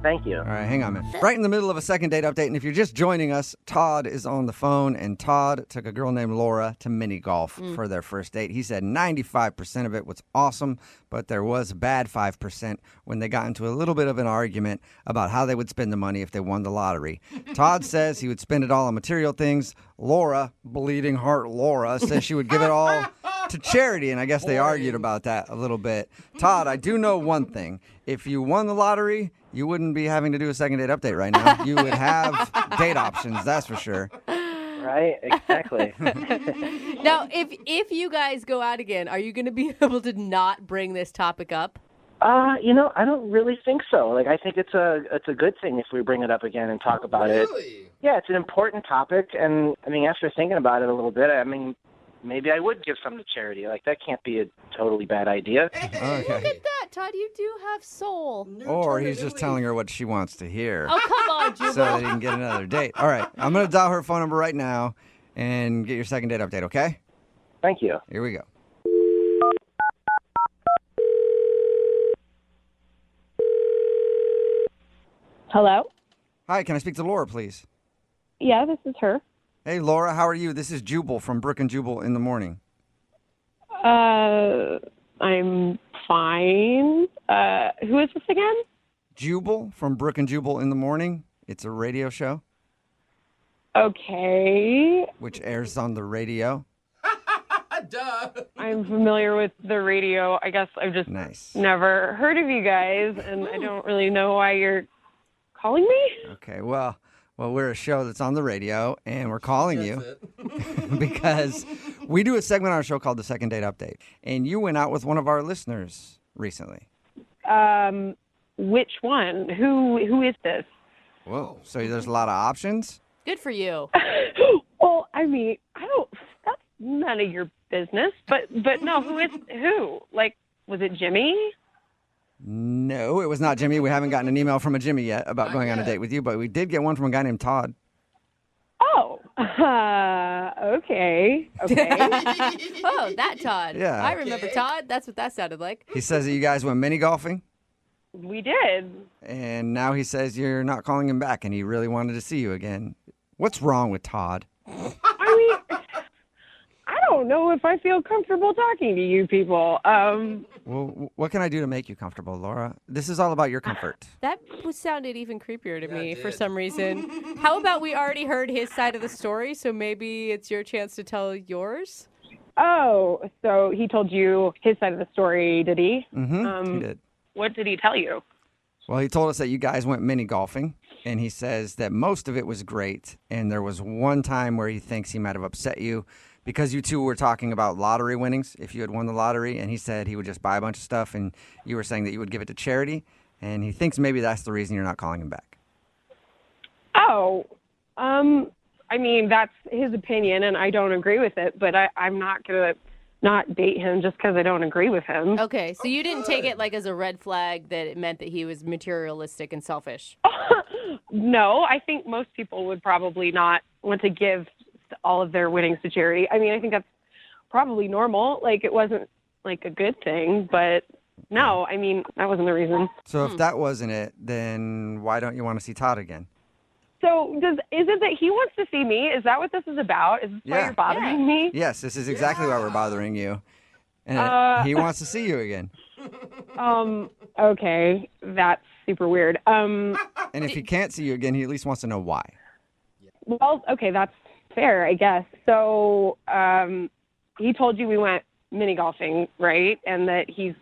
Thank you. All right, hang on a minute. Right in the middle of a second date update, and if you're just joining us, Todd is on the phone, and Todd took a girl named Laura to mini golf for their first date. He said 95% of it was awesome, but there was a bad 5% when they got into a little bit of an argument about how they would spend the money if they won the lottery. Todd says he would spend it all on material things. Laura, bleeding heart Laura, says she would give it all to charity, and I guess they argued about that a little bit. Todd, I do know one thing. If you won the lottery, you wouldn't be having to do a second date update right now. You would have date options, that's for sure. Right, exactly. Now, if you guys go out again, are you going to be able to not bring this topic up? I don't really think so. I think it's a good thing if we bring it up again and talk about it. Yeah, it's an important topic, and after thinking about it a little bit, maybe I would give some to charity. That can't be a totally bad idea. Okay. Look at that, Todd. You do have soul. Or he's just telling her what she wants to hear. Oh, come on, Jubal. So that he can get another date. All right, I'm going to dial her phone number right now and get your second date update, okay? Thank you. Here we go. Hello? Hi, can I speak to Laura, please? Yeah, this is her. Hey, Laura, how are you? This is Jubal from Brooke and Jubal in the morning. I'm fine. Who is this again? Jubal from Brooke and Jubal in the morning. It's a radio show. Okay. Which airs on the radio. Duh. I'm familiar with the radio. I guess I've just never heard of you guys, and I don't really know why you're calling me. Okay, well, we're a show that's on the radio, and we're calling you because we do a segment on our show called The Second Date Update, and you went out with one of our listeners recently. Which one? Who is this? Whoa, so there's a lot of options? Good for you. Well, that's none of your business, but no, who? Was it Jimmy? No, it was not Jimmy. We haven't gotten an email from a Jimmy yet about going on a date with you, but we did get one from a guy named Todd. Oh, okay. Oh, that Todd. Yeah. I remember Todd. That's what that sounded like. He says that you guys went mini golfing. We did. And now he says you're not calling him back, and he really wanted to see you again. What's wrong with Todd? I don't know if I feel comfortable talking to you people. Well, what can I do to make you comfortable, Laura? This is all about your comfort. That sounded even creepier to me for some reason. How about we already heard his side of the story, so maybe it's your chance to tell yours? Oh, so he told you his side of the story, did he? Mm-hmm, he did. What did he tell you? Well, he told us that you guys went mini golfing, and he says that most of it was great, and there was one time where he thinks he might have upset you because you two were talking about lottery winnings, if you had won the lottery, and he said he would just buy a bunch of stuff, and you were saying that you would give it to charity, and he thinks maybe that's the reason you're not calling him back. Oh, that's his opinion, and I don't agree with it, but I'm not going to not date him just because I don't agree with him. Okay, so you didn't take it as a red flag that it meant that he was materialistic and selfish? No, I think most people would probably not want to give all of their winnings to charity. I think that's probably normal. It wasn't a good thing, but no, that wasn't the reason. So if that wasn't it, then why don't you want to see Todd again? So is it that he wants to see me? Is that what this is about? Is this why you're bothering me? Yes, this is exactly why we're bothering you. And he wants to see you again. Okay, that's super weird. And if he can't see you again, he at least wants to know why. Well, okay, that's fair, I guess. So he told you we went mini golfing, right? And that he's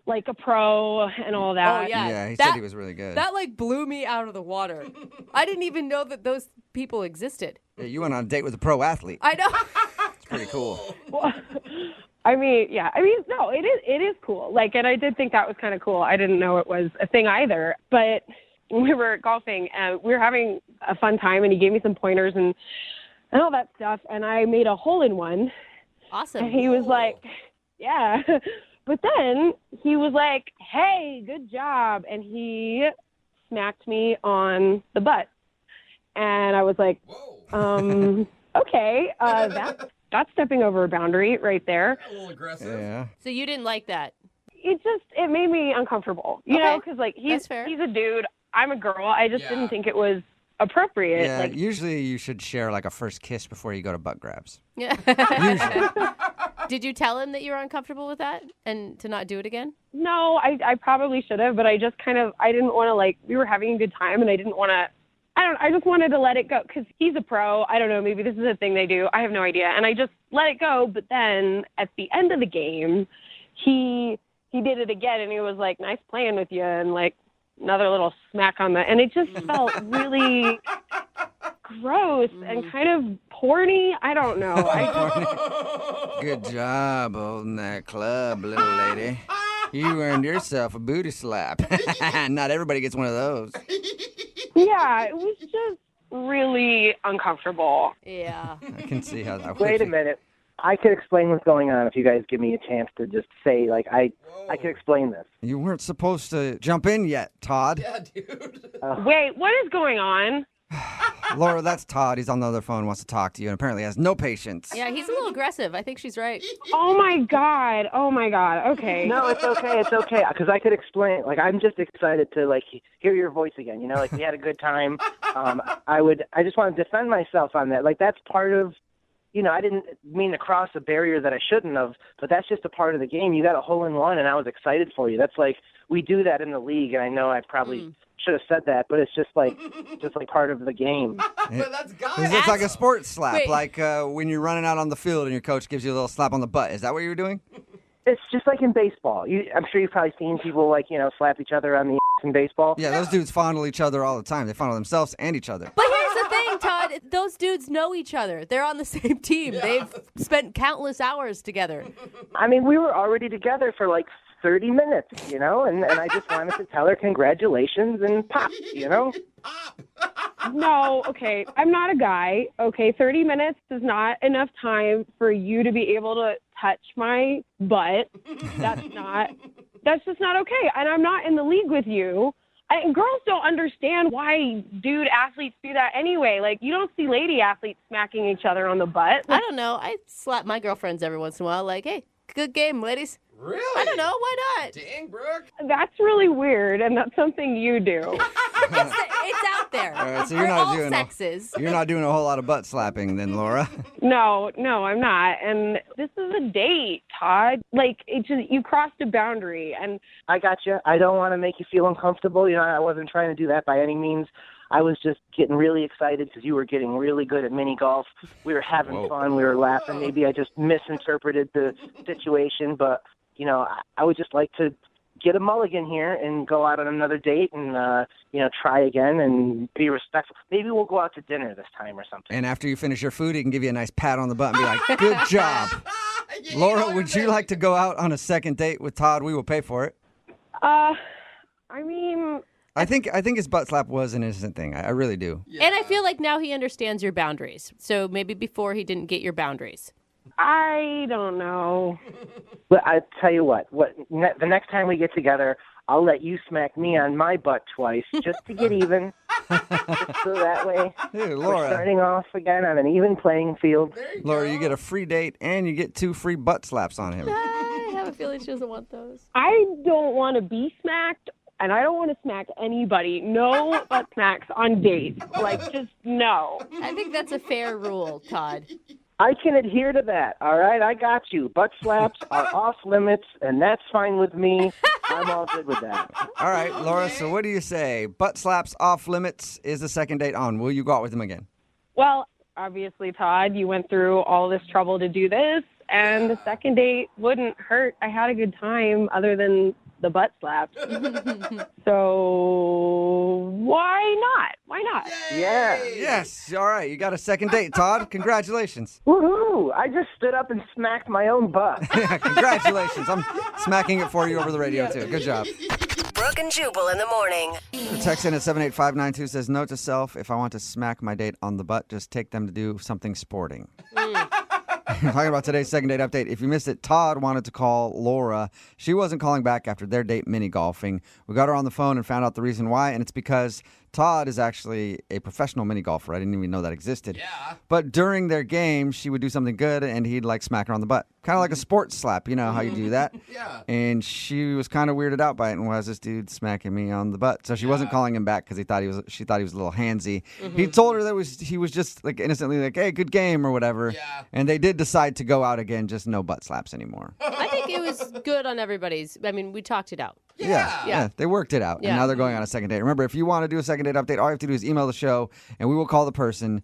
like a pro and all that. Oh, yeah. Yeah, he said he was really good. That like blew me out of the water. I didn't even know that those people existed. Yeah, you went on a date with a pro athlete. I know. It's pretty cool. Well, no, it is cool. Like, and I did think that was kind of cool. I didn't know it was a thing either. But when we were golfing, we were having a fun time, and he gave me some pointers and all that stuff, and I made a hole-in-one. Awesome. And he was like, yeah. But then he was like, hey, good job. And he smacked me on the butt. And I was like, okay, that's stepping over a boundary right there. A little aggressive. Yeah. So you didn't like that? It made me uncomfortable, you know, because like he's a dude, I'm a girl. I just didn't think it was appropriate. Yeah, Like, usually you should share like a first kiss before you go to butt grabs. Yeah. Did you tell him that you were uncomfortable with that and to not do it again? no, I probably should have, but I just I didn't want to, like, we were having a good time and I didn't want to, I just wanted to let it go because he's a pro. I don't know, maybe this is a thing they do. I have no idea. And I just let it go. But then at the end of the game, he did it again and he was like, nice playing with you. And like another little smack on the, and it just felt really gross and kind of porny. I don't know. Good job holding that club, little lady. You earned yourself a booty slap. Not everybody gets one of those. Yeah, it was just really uncomfortable. Yeah. I can see how that would Wait a minute. I could explain what's going on if you guys give me a chance to just say, like, I could explain this. You weren't supposed to jump in yet, Todd. Yeah, dude. Wait, what is going on? Laura, that's Todd. He's on the other phone, wants to talk to you, and apparently has no patience. Yeah, he's a little aggressive. I think she's right. Oh my god. Okay. No, it's okay, because I could explain. Like, I'm just excited to, like, hear your voice again, you know? Like, we had a good time. I just want to defend myself on that. Like, that's part of, you know, I didn't mean to cross a barrier that I shouldn't have, but that's just a part of the game. You got a hole-in-one, and I was excited for you. That's like, we do that in the league, and I know I probably should have said that, but it's just like part of the game. But that's It's like a sports slap, Wait. like when you're running out on the field and your coach gives you a little slap on the butt. Is that what you were doing? It's just like in baseball. I'm sure you've probably seen people, like, you know, slap each other on the in baseball. Yeah, those dudes fondle each other all the time. They fondle themselves and each other. But here's the thing, Todd. Those dudes know each other. They're on the same team. Yeah. They've spent countless hours together. I mean, we were already together for like 30 minutes, you know, and I just wanted to tell her congratulations and pop, you know? No, okay. I'm not a guy. Okay, 30 minutes is not enough time for you to be able to touch my butt. That's just not okay. And I'm not in the league with you. And girls don't understand why dude athletes do that anyway. Like, you don't see lady athletes smacking each other on the butt. I don't know. I slap my girlfriends every once in a while. Like, hey, good game, ladies. Really? I don't know. Why not? Dang, Brooke. That's really weird, and that's something you do. It's out there. All right, so For you're not all doing sexes. you're not doing a whole lot of butt slapping then, Laura. No, I'm not. And this is a date, Todd. Like, you crossed a boundary, and I got you. I don't want to make you feel uncomfortable. You know, I wasn't trying to do that by any means. I was just getting really excited because you were getting really good at mini golf. We were having fun. We were laughing. Maybe I just misinterpreted the situation, but, you know, I would just like to get a mulligan here and go out on another date and, you know, try again and be respectful. Maybe we'll go out to dinner this time or something. And after you finish your food, he can give you a nice pat on the butt and be like, good job. Laura, would you like to go out on a second date with Todd? We will pay for it. I mean, I think his butt slap was an innocent thing. I really do. Yeah. And I feel like now he understands your boundaries. So maybe before he didn't get your boundaries. I don't know. But I tell you what, the next time we get together, I'll let you smack me on my butt twice just to get even. Just so that way Hey, we're Laura. starting off again on an even playing field. Laura, you get a free date and you get 2 free butt slaps on him. I have a feeling she doesn't want those. I don't want to be smacked, and I don't want to smack anybody. No butt smacks on dates. Like, just no. I think that's a fair rule, Todd. I can adhere to that, all right? I got you. Butt slaps are off limits, and that's fine with me. I'm all good with that. All right, Laura, so what do you say? Butt slaps off limits. Is the second date on? Will you go out with him again? Well, obviously, Todd, you went through all this trouble to do this. and the second date wouldn't hurt. I had a good time other than the butt slaps. So why not? Why not? Yeah. Yes. All right. You got a second date, Todd. Congratulations. Woohoo! I just stood up and smacked my own butt. Congratulations. I'm smacking it for you over the radio, too. Good job. Brooke and Jubal in the morning. Text in at 78592 says, note to self, if I want to smack my date on the butt, just take them to do something sporting. Talking about today's second date update. If you missed it, Todd wanted to call Laura. She wasn't calling back after their date mini golfing. We got her on the phone and found out the reason why, and it's because Todd is actually a professional mini golfer. I didn't even know that existed. Yeah. But during their game, she would do something good, and he'd like smack her on the butt. Kind of like a sports slap. You know how you do that? Yeah. And she was kind of weirded out by it. And why is this dude smacking me on the butt? So she wasn't calling him back because she thought he was a little handsy. He told her that he was just like innocently like, hey, good game or whatever. Yeah. And they did decide to go out again, just no butt slaps anymore. I think it was good on everybody's. I mean, we talked it out. Yeah. They worked it out. Yeah. And now they're going on a second date. Remember, if you want to do a second date update, all you have to do is email the show, and we will call the person